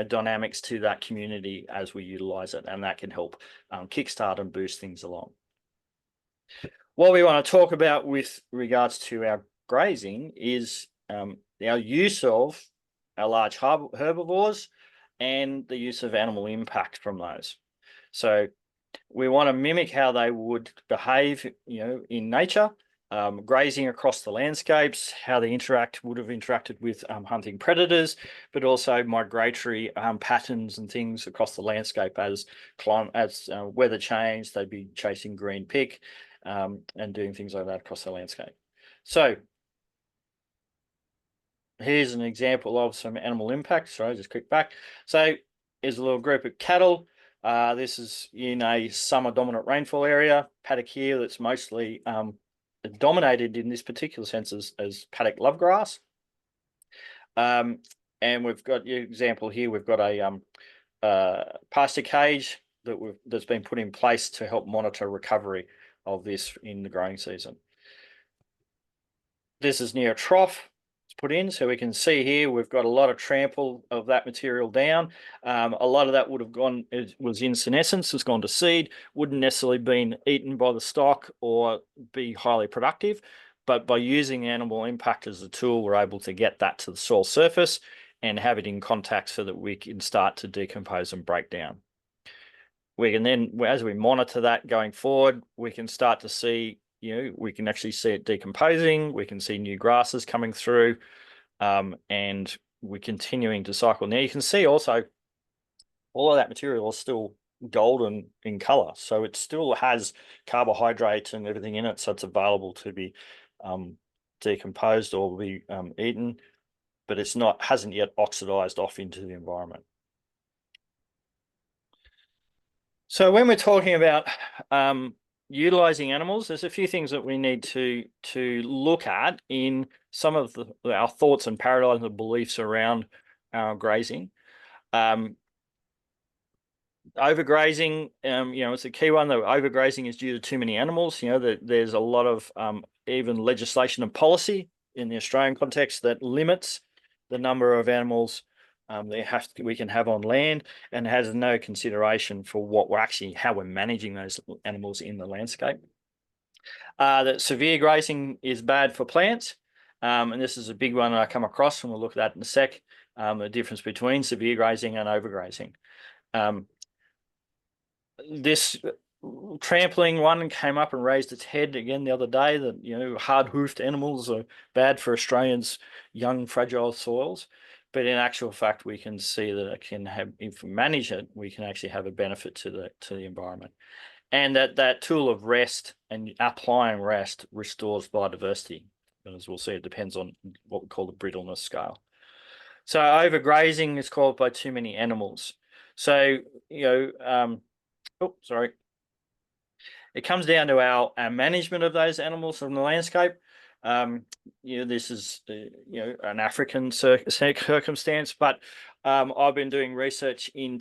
dynamics to that community as we utilize it, and that can help kickstart and boost things along. What we want to talk about with regards to our grazing is our use of our large herbivores and the use of animal impact from those. So we want to mimic how they would behave, in nature, grazing across the landscapes, how they would have interacted with hunting predators, but also migratory patterns and things across the landscape as weather changed. They'd be chasing green pick and doing things like that across the landscape. So here's an example of some animal impact. Sorry, just click back. So here's a little group of cattle. This is in a summer dominant rainfall area, paddock here that's mostly dominated in this particular sense as paddock lovegrass. And we've got your example here. We've got a pasture cage that's been put in place to help monitor recovery of this in the growing season. This is near a trough. Put in, so we can see here we've got a lot of trample of that material down. A lot of that would have gone, it was in senescence, it's gone to seed, wouldn't necessarily been eaten by the stock or be highly productive, but by using animal impact as a tool, we're able to get that to the soil surface and have it in contact so that we can start to decompose and break down. We can then, as we monitor that going forward, we can start to see, we can actually see it decomposing. We can see new grasses coming through, and we're continuing to cycle. Now you can see also all of that material is still golden in color, so it still has carbohydrates and everything in it, so it's available to be decomposed or be eaten, but hasn't yet oxidized off into the environment. So when we're talking about utilizing animals, there's a few things that we need to look at in some of our thoughts and paradigms and beliefs around our grazing. Overgrazing, it's a key one. That overgrazing is due to too many animals. There's a lot of even legislation and policy in the Australian context that limits the number of animals we can have on land, and has no consideration for how we're managing those animals in the landscape. That severe grazing is bad for plants, and this is a big one that I come across, and we'll look at that in a sec. The difference between severe grazing and overgrazing. This trampling one came up and raised its head again the other day. That hard-hoofed animals are bad for Australians' young, fragile soils. But in actual fact, we can see that it can have, if we manage it, we can actually have a benefit to the environment. And that tool of rest and applying rest restores biodiversity. And as we'll see, it depends on what we call the brittleness scale. So overgrazing is caused by too many animals. So, it comes down to our management of those animals from the landscape. This is an African circumstance, but I've been doing research in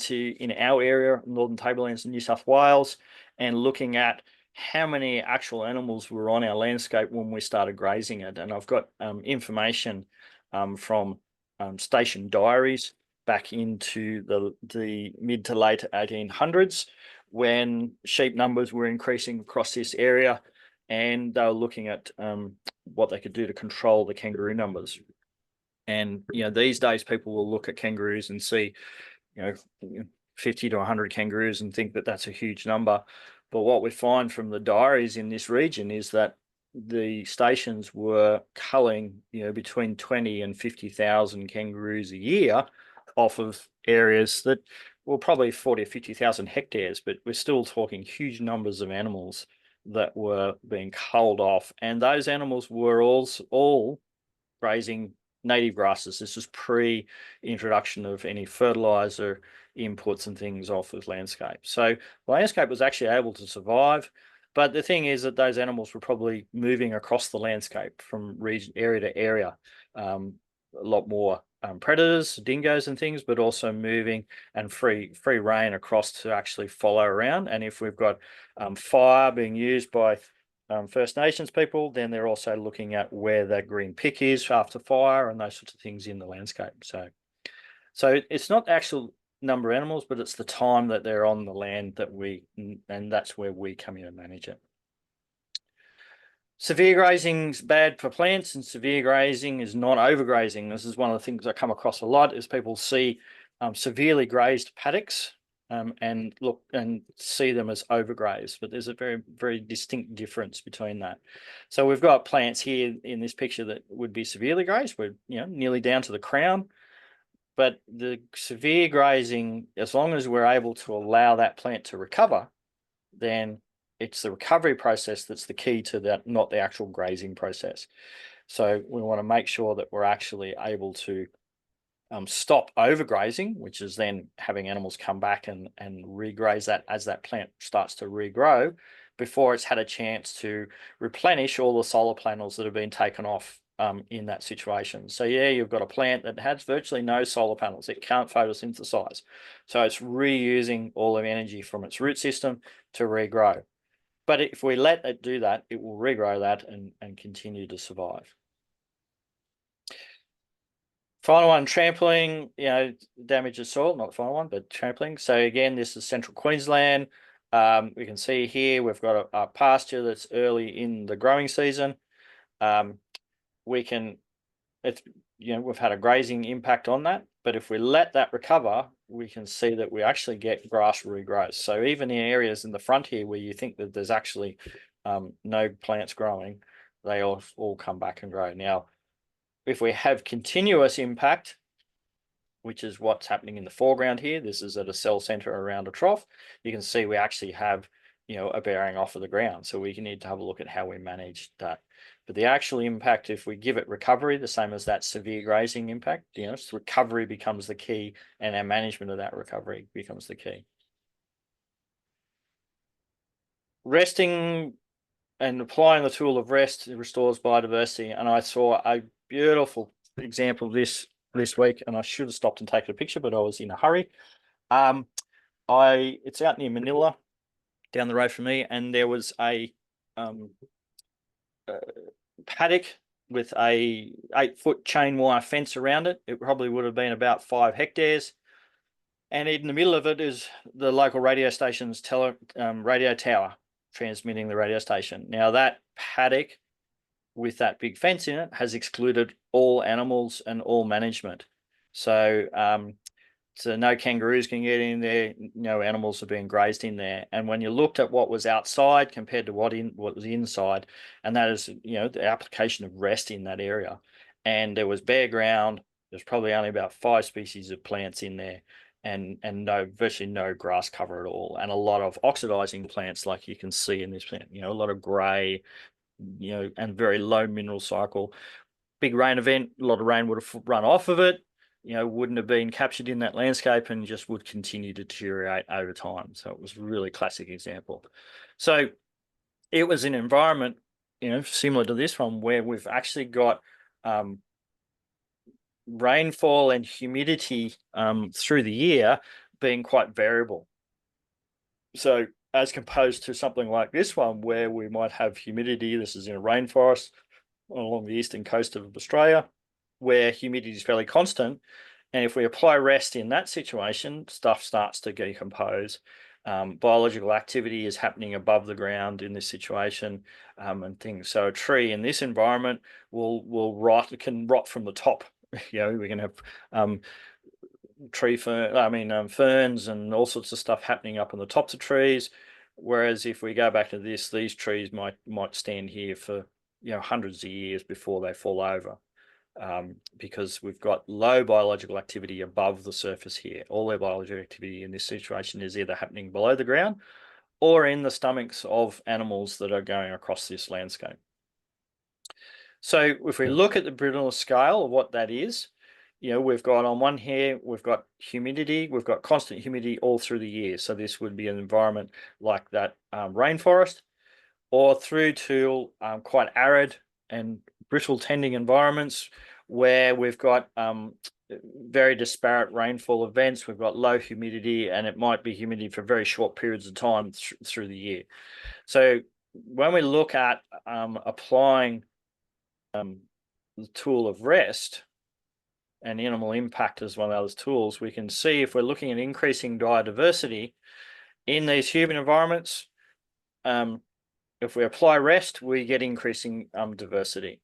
our area, Northern Tablelands and New South Wales, and looking at how many actual animals were on our landscape when we started grazing it. And I've got information from station diaries back into the mid to late 1800s, when sheep numbers were increasing across this area, and they were looking at what they could do to control the kangaroo numbers. And these days people will look at kangaroos and see 50 to 100 kangaroos and think that that's a huge number. But what we find from the diaries in this region is that the stations were culling between 20 and 50,000 kangaroos a year off of areas that were probably 40 or 50,000 hectares, but we're still talking huge numbers of animals that were being culled off. And those animals were all grazing native grasses. This was pre-introduction of any fertilizer inputs and things off of landscape. So the landscape was actually able to survive. But the thing is that those animals were probably moving across the landscape from area to area. A lot more predators, dingoes and things, but also moving and free rein across to actually follow around. And if we've got fire being used by First Nations people, then they're also looking at where that green pick is after fire and those sorts of things in the landscape. So it's not the actual number of animals, but it's the time that they're on the land and that's where we come in and manage it. Severe grazing is bad for plants, and severe grazing is not overgrazing. This is one of the things I come across a lot, is people see severely grazed paddocks and look and see them as overgrazed, but there's a very, very distinct difference between that. So we've got plants here in this picture that would be severely grazed. We're nearly down to the crown, but the severe grazing, as long as we're able to allow that plant to recover, then it's the recovery process that's the key to that, not the actual grazing process. So we want to make sure that we're actually able to stop overgrazing, which is then having animals come back and regraze that as that plant starts to regrow, before it's had a chance to replenish all the solar panels that have been taken off in that situation. So you've got a plant that has virtually no solar panels. It can't photosynthesize. So it's reusing all of energy from its root system to regrow. But if we let it do that, it will regrow that and continue to survive. Final one, trampling, damages soil, not the final one, but trampling. So again, this is central Queensland. We can see here we've got a pasture that's early in the growing season. We've had a grazing impact on that, but if we let that recover, we can see that we actually get grass regrowth. So even in areas in the front here where you think that there's actually no plants growing, they all come back and grow. Now, if we have continuous impact, which is what's happening in the foreground here, this is at a cell center around a trough, you can see we actually have a bearing off of the ground. So we need to have a look at how we manage that. But the actual impact, if we give it recovery, the same as that severe grazing impact, recovery becomes the key, and our management of that recovery becomes the key. Resting and applying the tool of rest restores biodiversity. And I saw a beautiful example of this week, and I should have stopped and taken a picture, but I was in a hurry. It's out near Manila, down the road from me, and there was a paddock with a 8-foot chain wire fence around it. It probably would have been about 5 hectares. And in the middle of it is the local radio station's radio tower transmitting the radio station. Now that paddock with that big fence in it has excluded all animals and all management. So no kangaroos can get in there, no animals are being grazed in there. And when you looked at what was outside compared to what was inside, and that is the application of rest in that area, and there was bare ground, There's probably only about 5 species of plants in there, and virtually no grass cover at all, and a lot of oxidizing plants, like you can see in this plant. A lot of grey, and very low mineral cycle. Big rain event, a lot of rain would have run off of it, wouldn't have been captured in that landscape, and just would continue to deteriorate over time. So it was a really classic example. So it was an environment, similar to this one, where we've actually got rainfall and humidity through the year being quite variable. So as opposed to something like this one, where we might have humidity, this is in a rainforest along the eastern coast of Australia, where humidity is fairly constant. And if we apply rest in that situation, stuff starts to decompose. Biological activity is happening above the ground in this situation, and things. So a tree in this environment will rot. It can rot from the top. We can have ferns and all sorts of stuff happening up on the tops of trees. Whereas if we go back to this, these trees might stand here for hundreds of years before they fall over, because we've got low biological activity above the surface here. All their biological activity in this situation is either happening below the ground or in the stomachs of animals that are going across this landscape. So if we look at the brittle scale of what that is, we've got on one here, we've got humidity, we've got constant humidity all through the year. So this would be an environment like that rainforest, or through to quite arid and brittle tending environments where we've got very disparate rainfall events. We've got low humidity, and it might be humidity for very short periods of time through the year. So when we look at applying the tool of rest and animal impact as one of those tools, we can see if we're looking at increasing biodiversity in these human environments, if we apply rest, we get increasing diversity.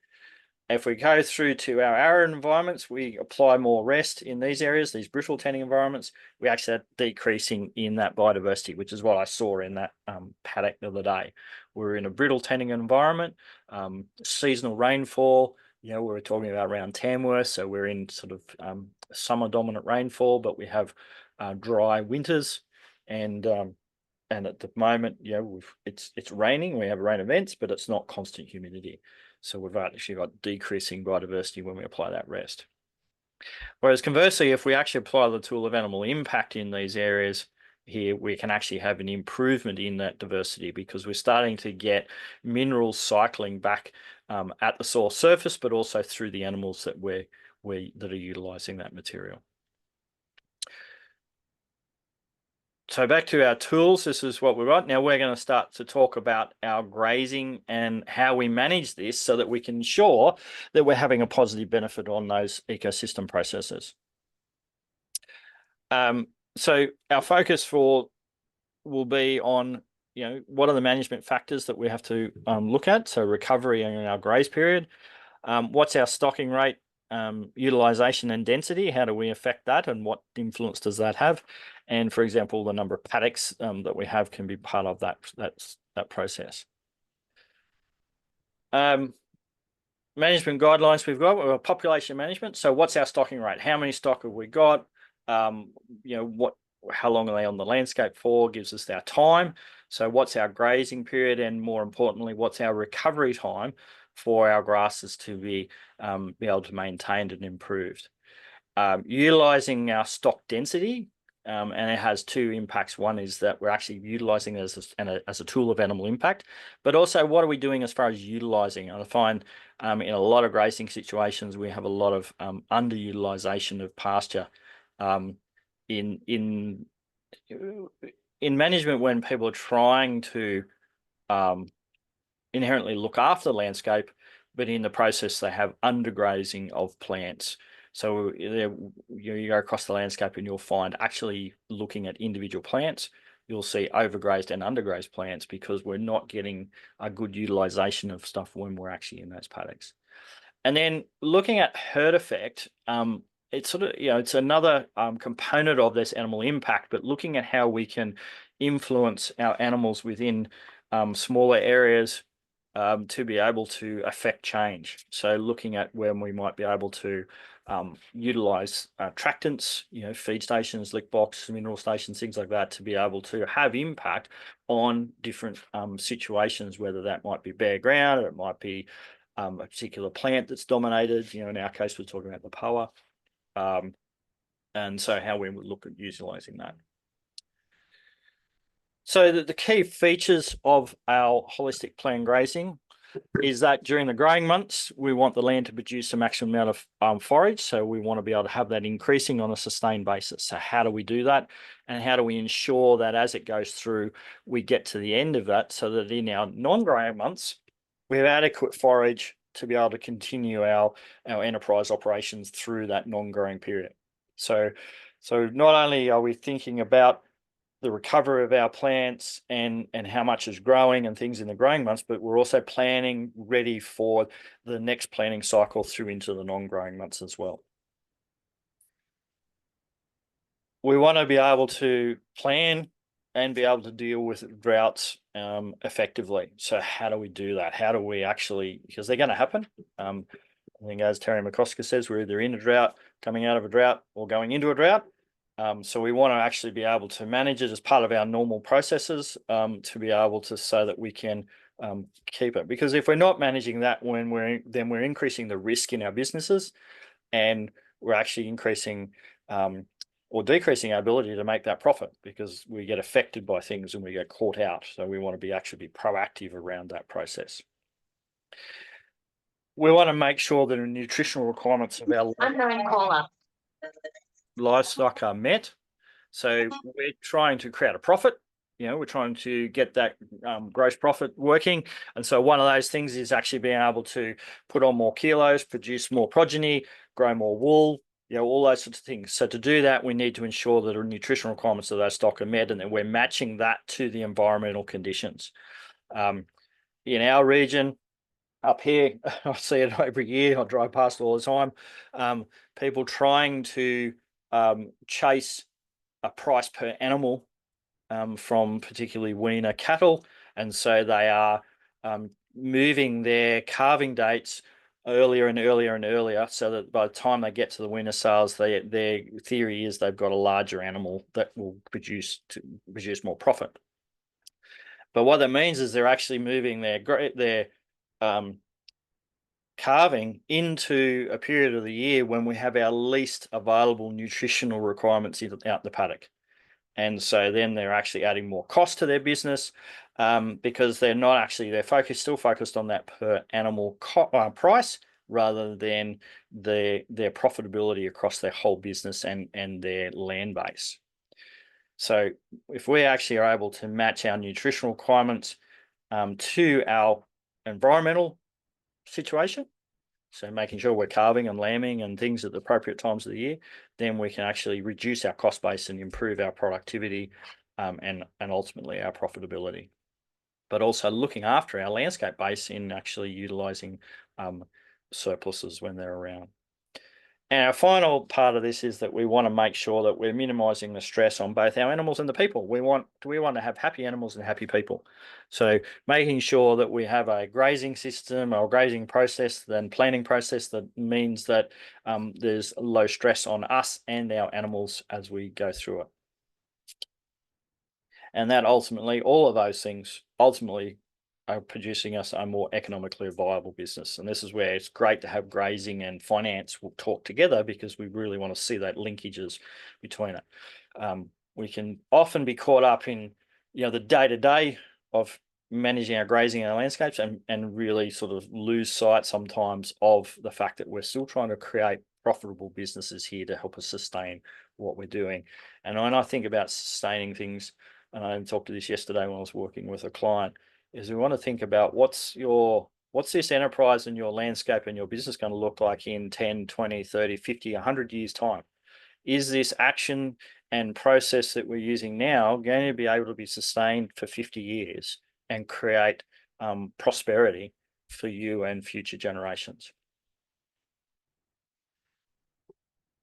If we go through to our arid environments, we apply more rest in these areas, these brittle tending environments, we actually are decreasing in that biodiversity, which is what I saw in that paddock the other day. We're in a brittle tending environment, seasonal rainfall, we're talking about around Tamworth, so we're in sort of summer dominant rainfall, but we have dry winters, and at the moment, it's raining. We have rain events, but it's not constant humidity. So we've actually got decreasing biodiversity when we apply that rest. Whereas conversely, if we actually apply the tool of animal impact in these areas here, we can actually have an improvement in that diversity, because we're starting to get minerals cycling back at the soil surface, but also through the animals that are utilizing that material. So back to our tools, this is what we've got. Now we're going to start to talk about our grazing and how we manage this so that we can ensure that we're having a positive benefit on those ecosystem processes. So our focus will be on, what are the management factors that we have to look at? So recovery in our graze period. What's our stocking rate, utilization and density? How do we affect that, and what influence does that have? And for example, the number of paddocks that we have can be part of that process. Management guidelines we've got population management. So what's our stocking rate? How many stock have we got? How long are they on the landscape for? Gives us our time. So what's our grazing period, and more importantly, what's our recovery time for our grasses to be able to maintained and improved? Utilizing our stock density, and it has two impacts. One is that we're actually utilizing it as a tool of animal impact, but also what are we doing as far as utilizing? And I find in a lot of grazing situations, we have a lot of underutilization of pasture. In management, when people are trying to inherently look after the landscape, but in the process they have undergrazing of plants. So you go across the landscape and you'll find, actually looking at individual plants, you'll see overgrazed and undergrazed plants, because we're not getting a good utilization of stuff when we're actually in those paddocks. And then looking at herd effect, it's sort of, it's another component of this animal impact, but looking at how we can influence our animals within smaller areas to be able to affect change. So looking at when we might be able to utilize tractants, feed stations, lick box, mineral stations, things like that, to be able to have impact on different situations, whether that might be bare ground or it might be a particular plant that's dominated. In our case, we're talking about the POA. And so how we would look at utilizing that. So the key features of our holistic plan grazing is that during the growing months, we want the land to produce a maximum amount of forage. So we want to be able to have that increasing on a sustained basis. So how do we do that? And how do we ensure that as it goes through, we get to the end of that, so that in our non-growing months, we have adequate forage to be able to continue our enterprise operations through that non-growing period. So not only are we thinking about the recovery of our plants and how much is growing and things in the growing months, but we're also planning ready for the next planting cycle through into the non-growing months as well. We want to be able to plan and be able to deal with droughts effectively. So how do we do that? How do we actually, because they're going to happen. I think as Terry McCosker says, we're either in a drought, coming out of a drought, or going into a drought. So we want to actually be able to manage it as part of our normal processes to be able to, so that we can keep it. Because if we're not managing that, then we're increasing the risk in our businesses, and we're actually increasing or decreasing our ability to make that profit, because we get affected by things and we get caught out. So we want to actually be proactive around that process. We want to make sure that the nutritional requirements of our livestock are met. So we're trying to create a profit. We're trying to get that gross profit working. And so one of those things is actually being able to put on more kilos, produce more progeny, grow more wool, all those sorts of things. So to do that, we need to ensure that the nutritional requirements of those stock are met, and that we're matching that to the environmental conditions. In our region, up here, I see it every year. I drive past all the time. People trying to chase a price per animal from particularly weaner cattle, and so they are moving their calving dates earlier and earlier and earlier, so that by the time they get to the winter sales, their theory is they've got a larger animal that will produce more profit. But what that means is they're actually moving their calving into a period of the year when we have our least available nutritional requirements out the paddock. And so then they're actually adding more cost to their business because they're still focused on that per animal price, rather than their profitability across their whole business and their land base. So if we actually are able to match our nutritional requirements to our environmental situation, so making sure we're calving and lambing and things at the appropriate times of the year, then we can actually reduce our cost base and improve our productivity and ultimately our profitability. But also looking after our landscape base in actually utilising surpluses when they're around. And our final part of this is that we want to make sure that we're minimising the stress on both our animals and the people. We want to have happy animals and happy people. So making sure that we have a grazing system or grazing process, then planning process, that means that there's low stress on us and our animals as we go through it. And that ultimately, all of those things ultimately are producing us a more economically viable business. And this is where it's great to have grazing and finance will talk together, because we really want to see that linkages between it. We can often be caught up in the day-to-day of managing our grazing and our landscapes and really sort of lose sight sometimes of the fact that we're still trying to create profitable businesses here to help us sustain what we're doing. And when I think about sustaining things, and I talked to this yesterday when I was working with a client, is we want to think about what's this enterprise and your landscape and your business going to look like in 10, 20, 30, 50, 100 years' time? Is this action and process that we're using now going to be able to be sustained for 50 years and create prosperity for you and future generations?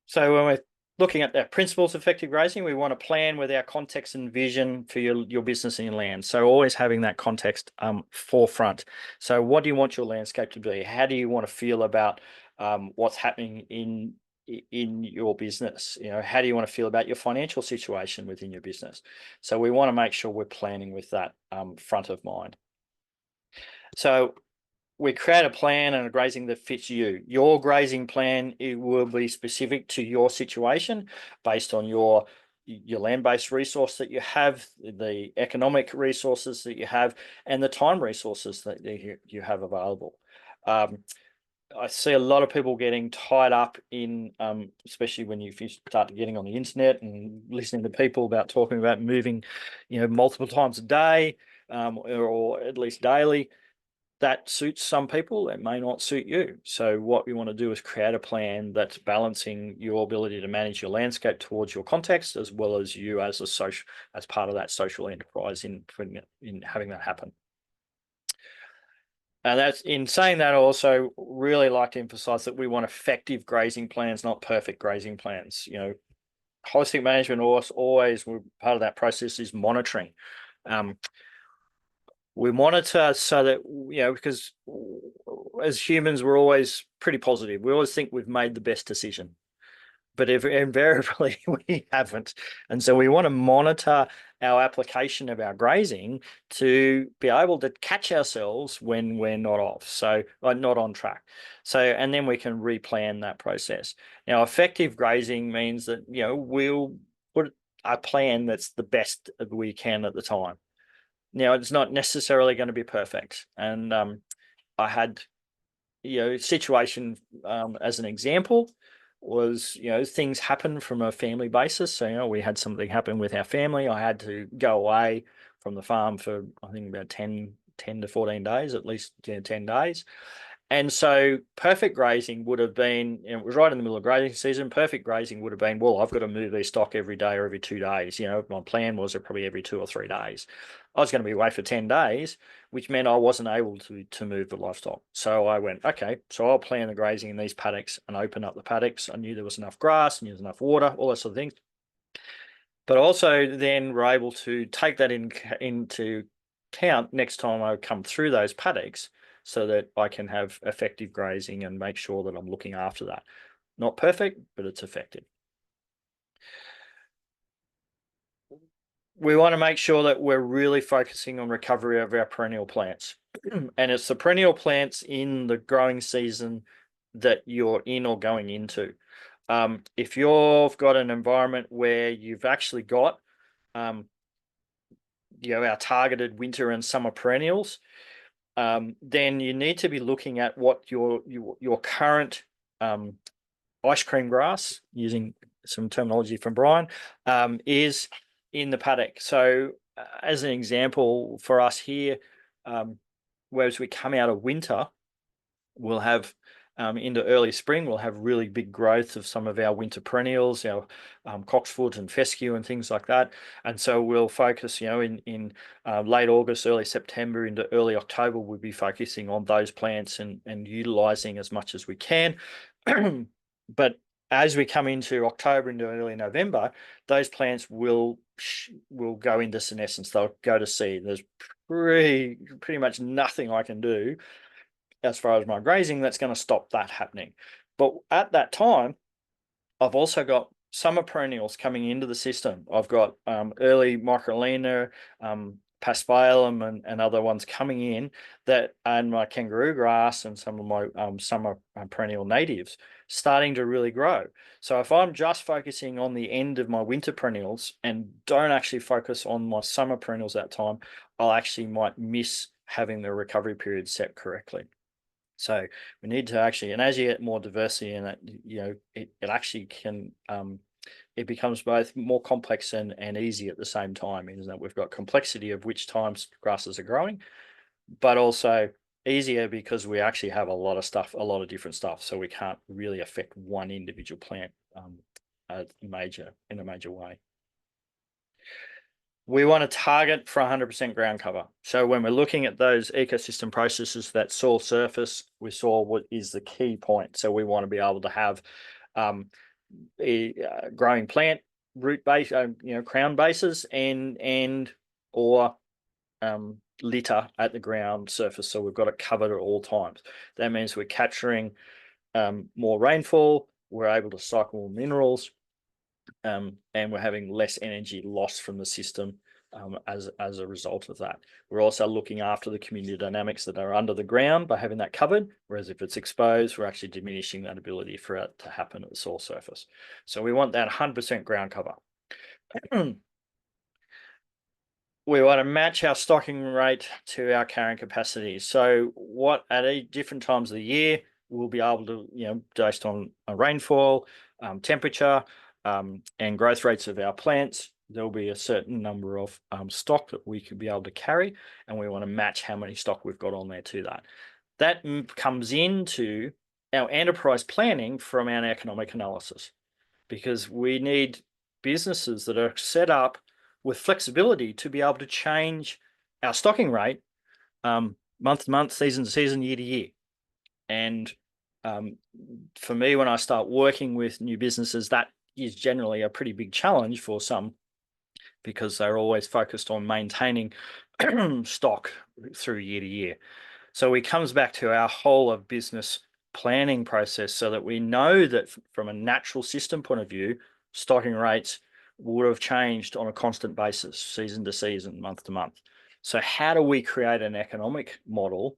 So when we're looking at that principles of effective grazing, we want to plan with our context and vision for your business and your land. So always having that context forefront. So what do you want your landscape to be? How do you want to feel about what's happening in in your business. How do you want to feel about your financial situation within your business? So we want to make sure we're planning with that front of mind. So we create a plan and a grazing that fits you. Your grazing plan, it will be specific to your situation based on your land-based resource that you have, the economic resources that you have, and the time resources that you have available. I see a lot of people getting tied up in, especially when you start getting on the internet and listening to people talking about moving, multiple times a day, or at least daily. That suits some people, it may not suit you. So what we want to do is create a plan that's balancing your ability to manage your landscape towards your context, as well as you as part of that social enterprise in having that happen. And that's, in saying that, I also really like to emphasize that we want effective grazing plans, not perfect grazing plans. Holistic management always part of that process is monitoring. We monitor so that, because as humans, we're always pretty positive. We always think we've made the best decision, but invariably we haven't. And so we want to monitor our application of our grazing to be able to catch ourselves when we're not off, so not on track. So, and then we can replan that process. Now, effective grazing means that, we'll put a plan that's the best we can at the time. Now, it's not necessarily going to be perfect. And I had, situation as an example was, things happen from a family basis. So, we had something happen with our family. I had to go away from the farm for, I think, about 10 to 14 days, at least 10 days. And so perfect grazing would have been, it was right in the middle of grazing season, perfect grazing would have been, well, I've got to move these stock every day or every 2 days. My plan was probably every 2 or 3 days. I was going to be away for 10 days, which meant I wasn't able to move the livestock. So I went, okay, so I'll plan the grazing in these paddocks and open up the paddocks. I knew there was enough grass, I knew there was enough water, all that sort of things. But also then we're able to take that into account next time I come through those paddocks, so that I can have effective grazing and make sure that I'm looking after that. Not perfect, but it's effective. We want to make sure that we're really focusing on recovery of our perennial plants. And it's the perennial plants in the growing season that you're in or going into. If you've got an environment where you've actually got our targeted winter and summer perennials, then you need to be looking at what your current ice cream grass, using some terminology from Brian, is in the paddock. So as an example for us here, whereas we come out of winter, we'll have into early spring, we'll have really big growth of some of our winter perennials, our cocksfoot and fescue and things like that. And so we'll focus, in late August, early September into early October, we'll be focusing on those plants and utilizing as much as we can. But as we come into October, into early November, those plants will go into senescence. They'll go to seed. There's pretty much nothing I can do as far as my grazing that's going to stop that happening. But at that time, I've also got summer perennials coming into the system. I've got early microlina, paspalum and other ones coming in, and my kangaroo grass and some of my summer perennial natives starting to really grow. So if I'm just focusing on the end of my winter perennials and don't actually focus on my summer perennials that time, I'll actually might miss having the recovery period set correctly. So we need to actually, and as you get more diversity in it, it actually can, it becomes both more complex and easy at the same time, in that we've got complexity of which times grasses are growing, but also easier because we actually have a lot of stuff, a lot of different stuff. So we can't really affect one individual plant in a major way. We want to target for 100% ground cover. So when we're looking at those ecosystem processes, that soil surface, we saw what is the key point. So we want to be able to have a growing plant, root base, crown bases, or litter at the ground surface. So we've got it covered at all times. That means we're capturing more rainfall, we're able to cycle more minerals, and we're having less energy lost from the system as a result of that. We're also looking after the community dynamics that are under the ground by having that covered, whereas if it's exposed, we're actually diminishing that ability for it to happen at the soil surface. So we want that 100% ground cover. We want to match our stocking rate to our carrying capacity. So what at different times of the year, we'll be able to, based on rainfall, temperature, and growth rates of our plants, there'll be a certain number of stock that we could be able to carry, and we want to match how many stock we've got on there to that. That comes into our enterprise planning from our economic analysis, because we need businesses that are set up with flexibility to be able to change our stocking rate month to month, season to season, year to year. And for me, when I start working with new businesses, that is generally a pretty big challenge for some, because they're always focused on maintaining stock through year to year. So it comes back to our whole of business planning process, so that we know that from a natural system point of view, stocking rates would have changed on a constant basis, season to season, month to month. So how do we create an economic model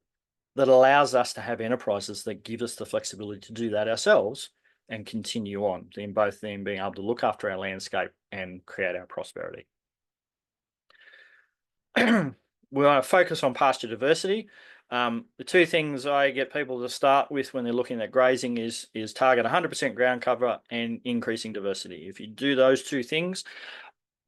that allows us to have enterprises that give us the flexibility to do that ourselves and continue on, in both them being able to look after our landscape and create our prosperity? We want to focus on pasture diversity. The two things I get people to start with when they're looking at grazing is target 100% ground cover and increasing diversity. If you do those two things,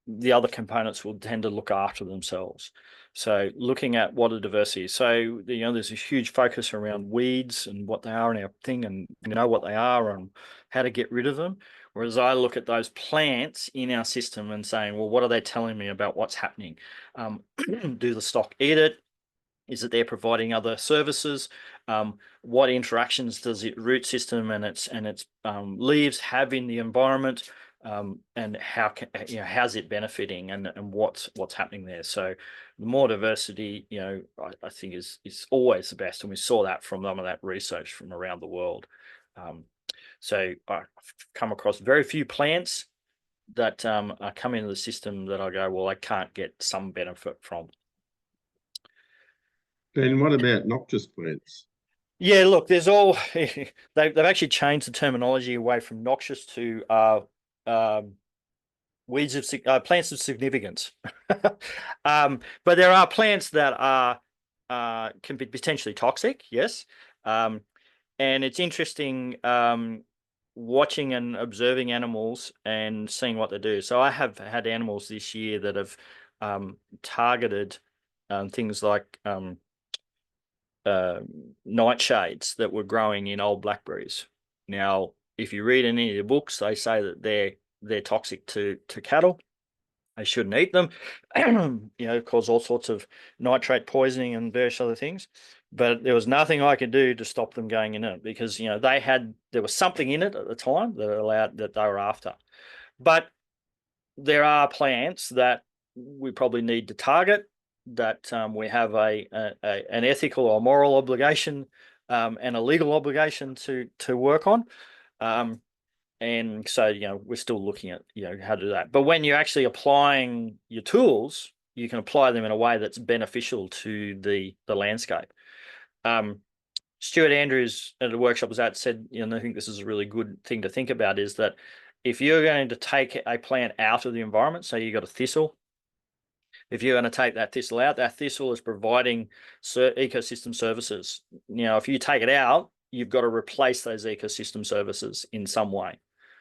the other components will tend to look after themselves. So looking at what a diversity is. So, there's a huge focus around weeds and what they are in our thing, and what they are and how to get rid of them. Whereas I look at those plants in our system and saying, well, what are they telling me about what's happening? Do the stock eat it? Is it they're providing other services? What interactions does its root system and its leaves have in the environment? And how's it benefiting, and what's happening there? So the more diversity, I think is always the best, and we saw that from some of that research from around the world. So I've come across very few plants that are coming into the system that I go, well, I can't get some benefit from. Then what about noxious plants? Yeah, look, there's all they've actually changed the terminology away from noxious to weeds of plants of significance. But there are plants that are can be potentially toxic, yes. And it's interesting watching and observing animals and seeing what they do. So I have had animals this year that have targeted things like nightshades that were growing in old blackberries. Now, if you read any of the books, they say that they're toxic to cattle. They shouldn't eat them, cause all sorts of nitrate poisoning and various other things. But there was nothing I could do to stop them going in it, because there was something in it at the time that they were after. But there are plants that we probably need to target, that we have an ethical or moral obligation and a legal obligation to work on. And so, we're still looking at, how to do that. But when you're actually applying your tools, you can apply them in a way that's beneficial to the landscape. Stuart Andrews at a workshop was out said, I think this is a really good thing to think about, is that if you're going to take a plant out of the environment, so you've got a thistle, if you're going to take that thistle out, that thistle is providing ecosystem services. If you take it out, you've got to replace those ecosystem services in some way.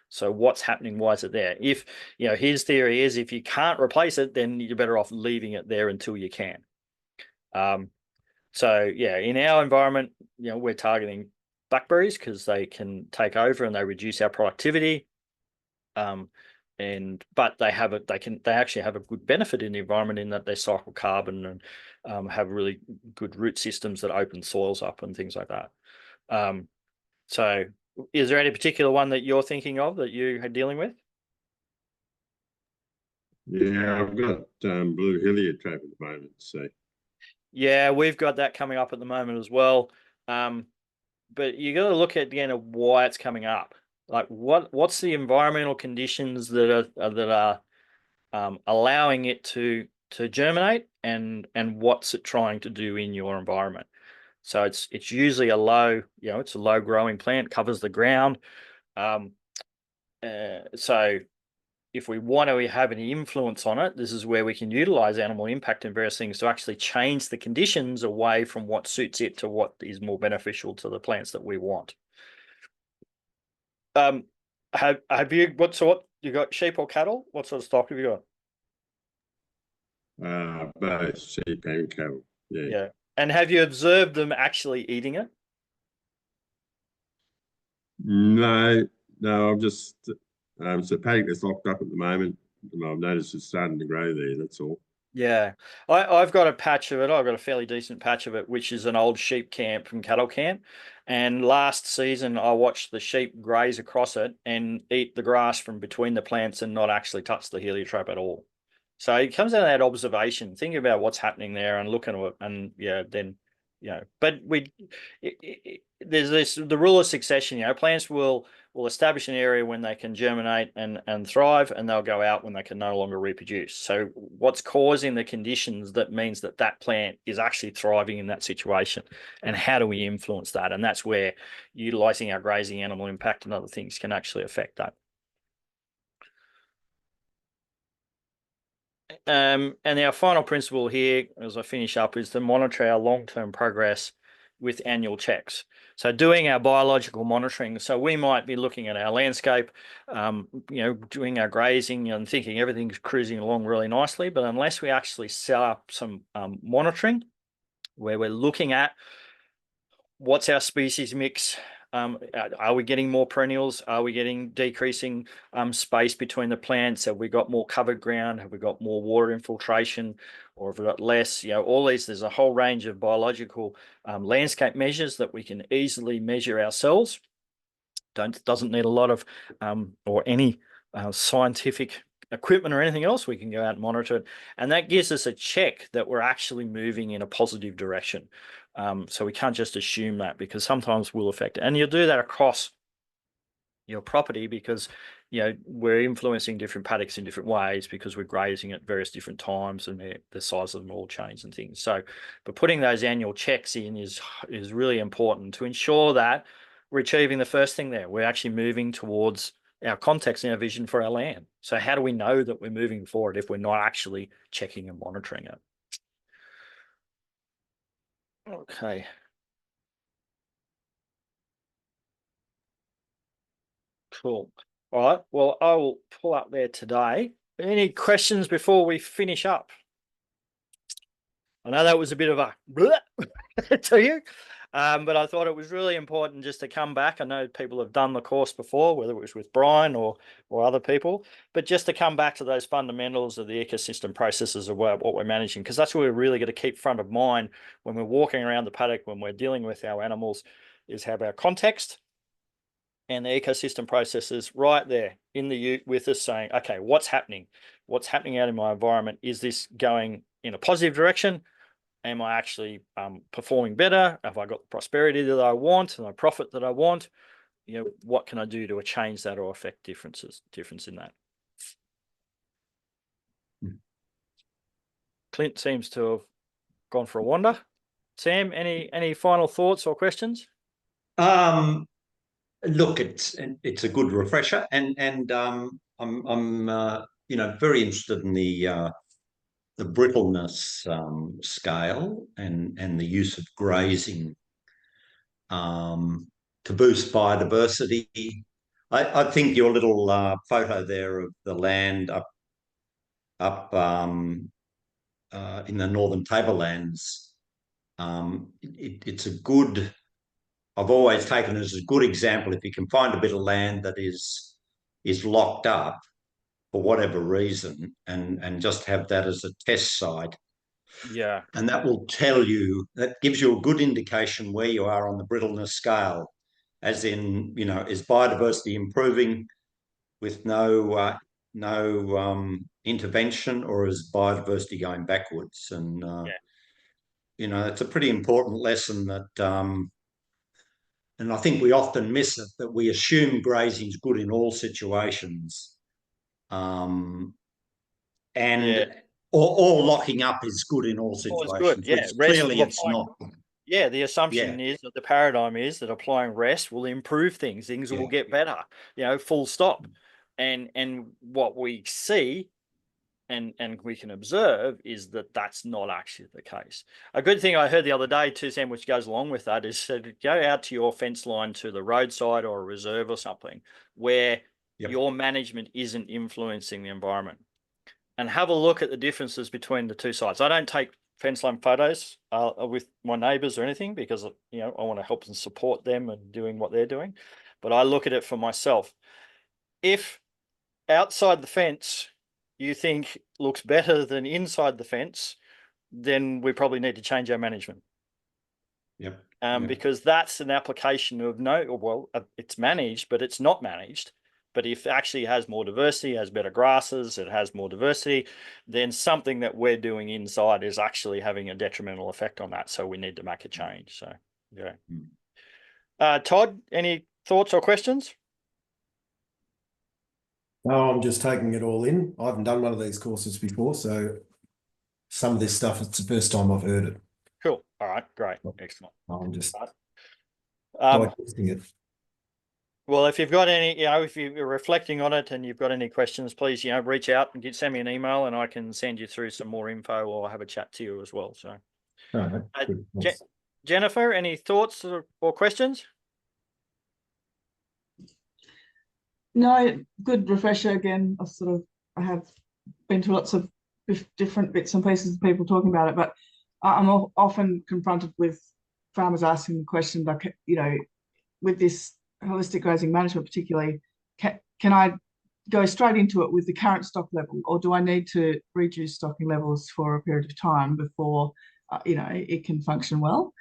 So what's happening? Why is it there? If, his theory is, if you can't replace it, then you're better off leaving it there until you can. So yeah, in our environment, we're targeting blackberries because they can take over and they reduce our productivity. But they actually have a good benefit in the environment, in that they cycle carbon and have really good root systems that open soils up and things like that. So is there any particular one that you're thinking of that you are dealing with? Yeah, I've got blue heliotrope at the moment. So yeah, we've got that coming up at the moment as well. But you got to look at again of why it's coming up. Like what's the environmental conditions that are allowing it to germinate, and what's it trying to do in your environment? So it's usually a low, it's a low growing plant, covers the ground. So if we want to have any influence on it, this is where we can utilize animal impact and various things to actually change the conditions away from what suits it to what is more beneficial to the plants that we want. Have you, what you got, sheep or cattle? What sort of stock have you got? Both sheep and cattle. Yeah. Yeah. And have you observed them actually eating it? No, I'm just it's a paddock that's locked up at the moment, and I've noticed it's starting to grow there. That's all. Yeah, I've got a patch of it. I've got a fairly decent patch of it, which is an old sheep camp and cattle camp. And last season, I watched the sheep graze across it and eat the grass from between the plants and not actually touch the heliotrope at all. So it comes out of that observation, thinking about what's happening there and looking at it, and then but there's the rule of succession. Plants will establish an area when they can germinate and thrive, and they'll go out when they can no longer reproduce. So what's causing the conditions that means that plant is actually thriving in that situation, and how do we influence that? And that's where utilizing our grazing, animal impact, and other things can actually affect that. And our final principle here, as I finish up, is to monitor our long-term progress with annual checks. So doing our biological monitoring. So we might be looking at our landscape, doing our grazing and thinking everything's cruising along really nicely. But unless we actually set up some monitoring where we're looking at what's our species mix, are we getting more perennials? Are we getting decreasing space between the plants? Have we got more covered ground? Have we got more water infiltration, or have we got less? All these, there's a whole range of biological landscape measures that we can easily measure ourselves. Doesn't need a lot of or any scientific equipment or anything else. We can go out and monitor it, and that gives us a check that we're actually moving in a positive direction. So we can't just assume that, because sometimes we'll affect it. And you'll do that across your property, because we're influencing different paddocks in different ways, because we're grazing at various different times, and the size of them all change and things. So, but putting those annual checks in is really important to ensure that we're achieving the first thing there. We're actually moving towards our context and our vision for our land. So how do we know that we're moving forward if we're not actually checking and monitoring it? Okay. Cool. All right. Well, I will pull up there today. Any questions before we finish up? I know that was a bit of a to you, but I thought it was really important just to come back. I know people have done the course before, whether it was with Brian or other people, but just to come back to those fundamentals of the ecosystem processes of what we're managing, because that's what we're really going to keep front of mind when we're walking around the paddock, when we're dealing with our animals, is have our context and the ecosystem processes right there in the with us, saying, okay, what's happening? What's happening out in my environment? Is this going in a positive direction? Am I actually performing better? Have I got the prosperity that I want and the profit that I want? What can I do to change that or affect difference in that? Clint seems to have gone for a wander. Sam, any final thoughts or questions? Look, it's a good refresher, and I'm very interested in the brittleness scale and the use of grazing to boost biodiversity. I think your little photo there of the land up in the northern tablelands, it's a good. I've always taken it as a good example. If you can find a bit of land that is locked up for whatever reason, and just have that as a test site. Yeah. And that will that gives you a good indication where you are on the brittleness scale, as in, is biodiversity improving with no intervention, or is biodiversity going backwards? And, it's a pretty important lesson that, and I think we often miss it, that we assume grazing's good in all situations. And Yeah. or locking up is good in all Oh, it's good. situations, Yeah, which rest clearly of it's applying. not. Yeah, the assumption is that the paradigm is that applying rest will improve things. Things will get better, full stop. And what we see and we can observe is that that's not actually the case. A good thing I heard the other day too, Sam, which goes along with that, is to go out to your fence line to the roadside or a reserve or something where your management isn't influencing the environment, and have a look at the differences between the two sites. I don't take fence line photos with my neighbours or anything, because I want to help and support them and doing what they're doing, but I look at it for myself. If outside the fence you think looks better than inside the fence, then we probably need to change our management. Because that's an application of it's managed, but it's not managed. But if it actually has more diversity, has better grasses, it has more diversity, then something that we're doing inside is actually having a detrimental effect on that. So we need to make a change. So, Todd, any thoughts or questions? No, I'm just taking it all in. I haven't done one of these courses before, so some of this stuff, it's the first time I've heard it. Cool. All right. Great. Excellent. I'm just digesting it. Well, if you've got any, if you're reflecting on it and you've got any questions, please, reach out and send me an email, and I can send you through some more info or have a chat to you as well. So, Jennifer, any thoughts or questions? No, good refresher again. I have been to lots of different bits and pieces of people talking about it, but I'm often confronted with farmers asking the question, like, with this holistic grazing management particularly, can I go straight into it with the current stock level, or do I need to reduce stocking levels for a period of time before it can function well?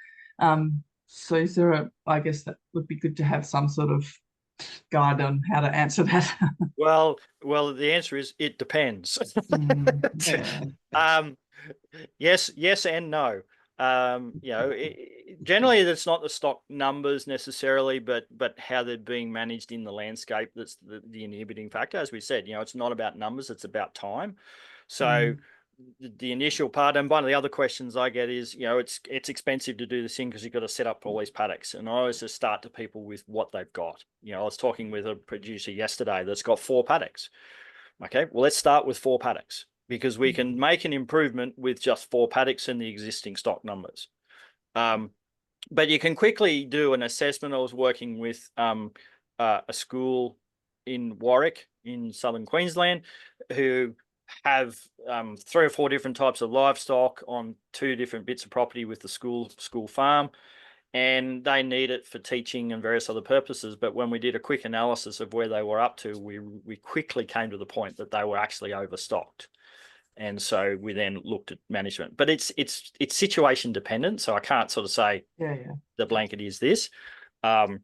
So is there I guess that would be good to have some sort of guide on how to answer that. Well, the answer is it depends. Yes and no. Generally that's not the stock numbers necessarily, but how they're being managed in the landscape that's the inhibiting factor. As we said, it's not about numbers, it's about time. So the initial part, and one of the other questions I get is, it's expensive to do this thing because you've got to set up all these paddocks. And I always just start to people with what they've got. I was talking with a producer yesterday that's got 4 paddocks. Okay, well, let's start with 4 paddocks, because we can make an improvement with just 4 paddocks in the existing stock numbers. But you can quickly do an assessment. I was working with a school in Warwick in southern Queensland who have 3 or 4 different types of livestock on 2 different bits of property with the school farm, and they need it for teaching and various other purposes. But when we did a quick analysis of where they were up to, we quickly came to the point that they were actually overstocked. And so we then looked at management, but it's situation dependent. So I can't sort of say the blanket is this. But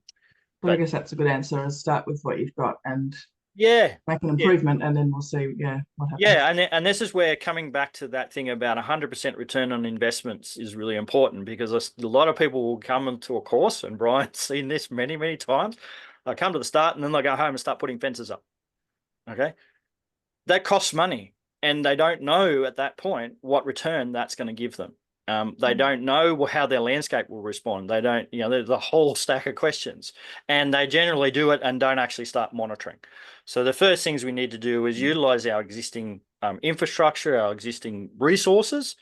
I guess that's a good answer, is start with what you've got and make an improvement, and then we'll see what happens. And this is where coming back to that thing about 100% return on investments is really important, because a lot of people will come into a course, and Brian's seen this many times. They come to the start and then they go home and start putting fences up. Okay, that costs money, and they don't know at that point what return that's going to give them. They don't know how their landscape will respond. They don't, there's a whole stack of questions, and they generally do it and don't actually start monitoring. So the first things we need to do is utilize our existing infrastructure, our existing resources,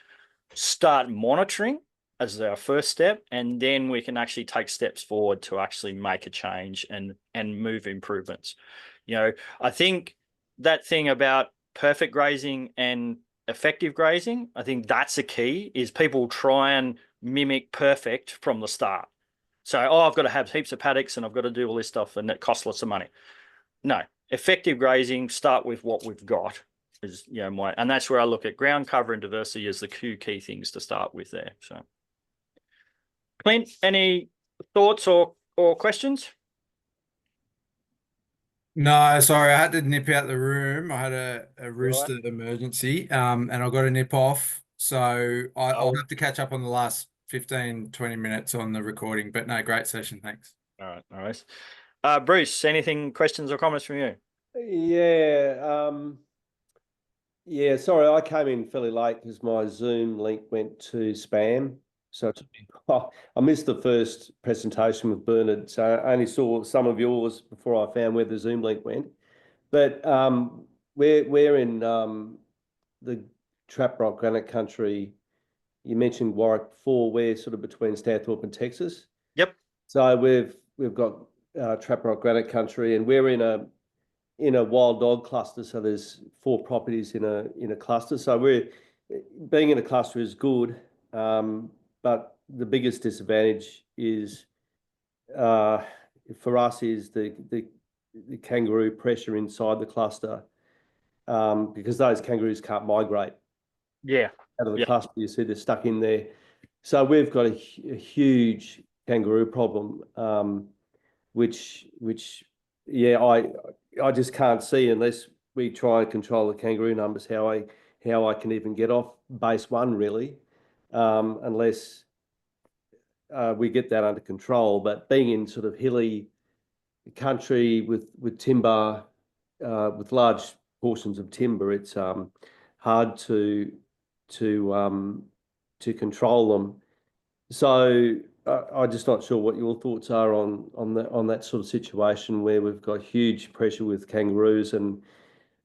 start monitoring as our first step, and then we can actually take steps forward to actually make a change and move improvements. I think that thing about perfect grazing and effective grazing, I think that's a key, is people try and mimic perfect from the start. So, I've got to have heaps of paddocks and I've got to do all this stuff and it costs lots of money. No, effective grazing, start with what we've got, is, and that's where I look at ground cover and diversity as the 2 key things to start with there. So, Clint, any thoughts or questions? No, sorry, I had to nip out the room. I had a rooster emergency, and I got to nip off. So I'll have to catch up on the last 15, 20 minutes on the recording. But no, great session. Thanks. All right, all right. Bruce, anything, questions or comments from you? Yeah, sorry, I came in fairly late because my Zoom link went to spam. So I missed the first presentation with Bernard, so I only saw some of yours before I found where the Zoom link went. But we're in the Trap Rock Granite Country. You mentioned Warwick before. We're sort of between Stanthorpe and Texas. Yep. So we've got Trap Rock Granite Country, and we're in a wild dog cluster. So there's 4 properties in a cluster. So being in a cluster is good, but the biggest disadvantage is for us is the kangaroo pressure inside the cluster, because those kangaroos can't migrate out of the cluster. You see they're stuck in there. So we've got a huge kangaroo problem, which I just can't see unless we try and control the kangaroo numbers how I can even get off base 1 really, unless we get that under control. But being in sort of hilly country with timber, with large portions of timber, it's hard to control them. So I'm just not sure what your thoughts are on that sort of situation where we've got huge pressure with kangaroos and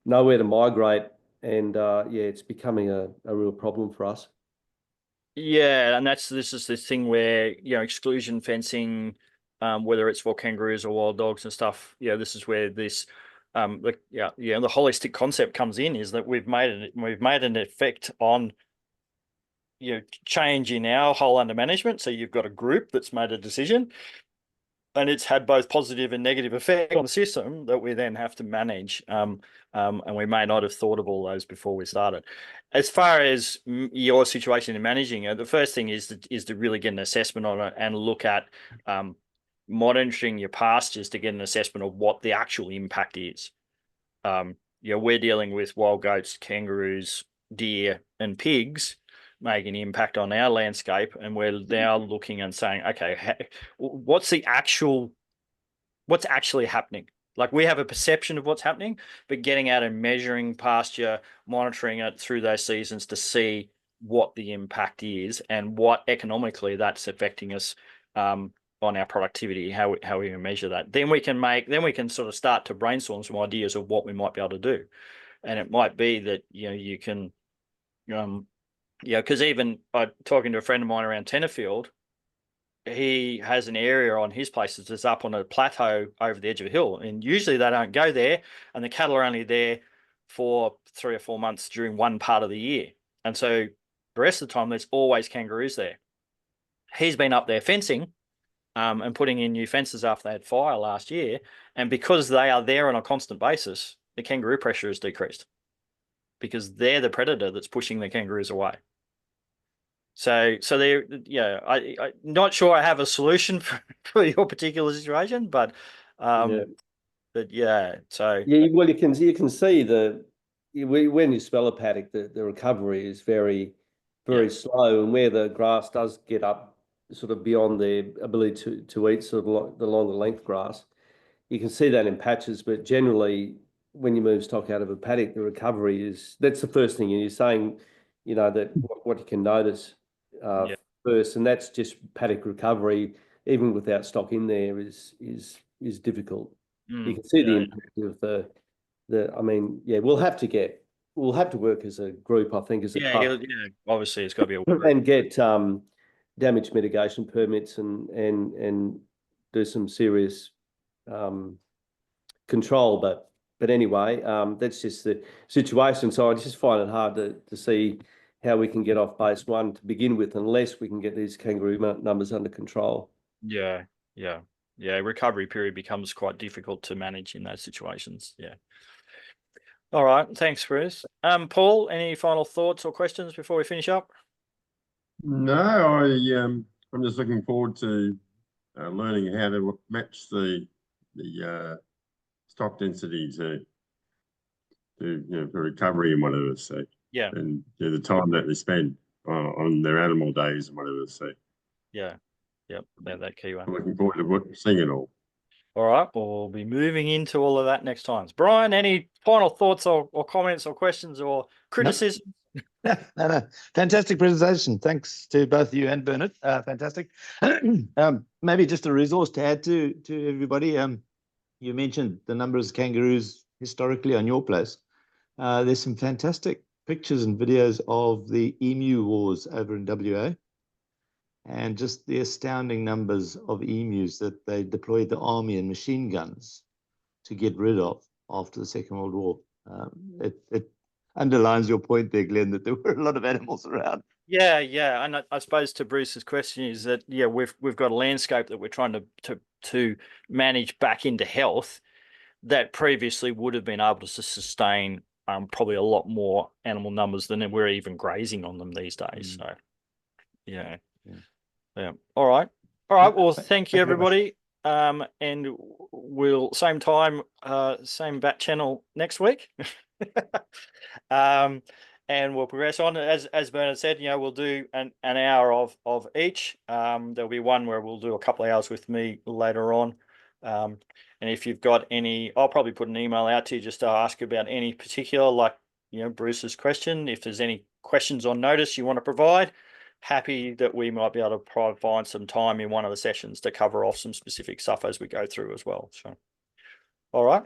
nowhere to migrate, and it's becoming a real problem for us. Yeah, and this is this thing where, exclusion fencing, whether it's for kangaroos or wild dogs and stuff, this is where this the holistic concept comes in, is that we've made an effect on change in our whole under management. So you've got a group that's made a decision, and it's had both positive and negative effect on the system that we then have to manage. And we may not have thought of all those before we started. As far as your situation in managing it, the first thing is to really get an assessment on it and look at monitoring your pastures to get an assessment of what the actual impact is. We're dealing with wild goats, kangaroos, deer, and pigs making an impact on our landscape, and we're now looking and saying, okay, what's actually happening? Like, we have a perception of what's happening, but getting out and measuring pasture, monitoring it through those seasons to see what the impact is and what economically that's affecting us on our productivity, how we measure that. Then we can sort of start to brainstorm some ideas of what we might be able to do. And it might be that, you can, because even talking to a friend of mine around Tenterfield, he has an area on his place that's up on a plateau over the edge of a hill, and usually they don't go there, and the cattle are only there for 3 or 4 months during one part of the year, and so the rest of the time there's always kangaroos there. He's been up there fencing and putting in new fences after they had fire last year, and because they are there on a constant basis, the kangaroo pressure has decreased because they're the predator that's pushing the kangaroos away. So they're, I'm not sure I have a solution for your particular situation, but so well, you can see when you spell a paddock, the recovery is very slow, and where the grass does get up sort of beyond their ability to eat sort of the longer length grass, you can see that in patches. But generally, when you move stock out of a paddock, the recovery that's the first thing. And you're saying, that what you can notice first, and that's just paddock recovery, even without stock in there, is difficult. You can see the impact of we'll have to work as a group, I think, as a club. Obviously it's got to be a and get damage mitigation permits and do some serious control. But anyway, that's just the situation. So I just find it hard to see how we can get off base 1 to begin with, unless we can get these kangaroo numbers under control. Yeah. Recovery period becomes quite difficult to manage in those situations. Yeah. All right. Thanks, Bruce. Paul, any final thoughts or questions before we finish up? No, I'm just looking forward to learning how to match the stock density to for recovery and whatever. So and the time that they spend on their animal days and whatever. So Yep, they're that key one. I'm looking forward to seeing it all. All right, we'll be moving into all of that next time. Brian, any final thoughts or comments or questions or criticism? No. Fantastic presentation. Thanks to both you and Bernard. Fantastic. Maybe just a resource to add to everybody. You mentioned the numbers of kangaroos historically on your place. There's some fantastic pictures and videos of the emu wars over in WA, and just the astounding numbers of emus that they deployed the army and machine guns to get rid of after the Second World War. It underlines your point there, Glenn, that there were a lot of animals around. Yeah, and I suppose to Bruce's question is that we've got a landscape that we're trying to manage back into health that previously would have been able to sustain probably a lot more animal numbers than we're even grazing on them these days. So yeah. All right. Well, thank you everybody. And we'll same time, same bat channel next week. And we'll progress on as Bernard said. We'll do an hour of each. There'll be one where we'll do a couple of hours with me later on. And if you've got any, I'll probably put an email out to you just to ask about any particular, like Bruce's question. If there's any questions on notice you want to provide, happy that we might be able to find some time in one of the sessions to cover off some specific stuff as we go through as well. So, all right.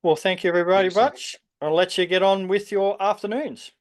Well, thank you everybody much. I'll let you get on with your afternoons.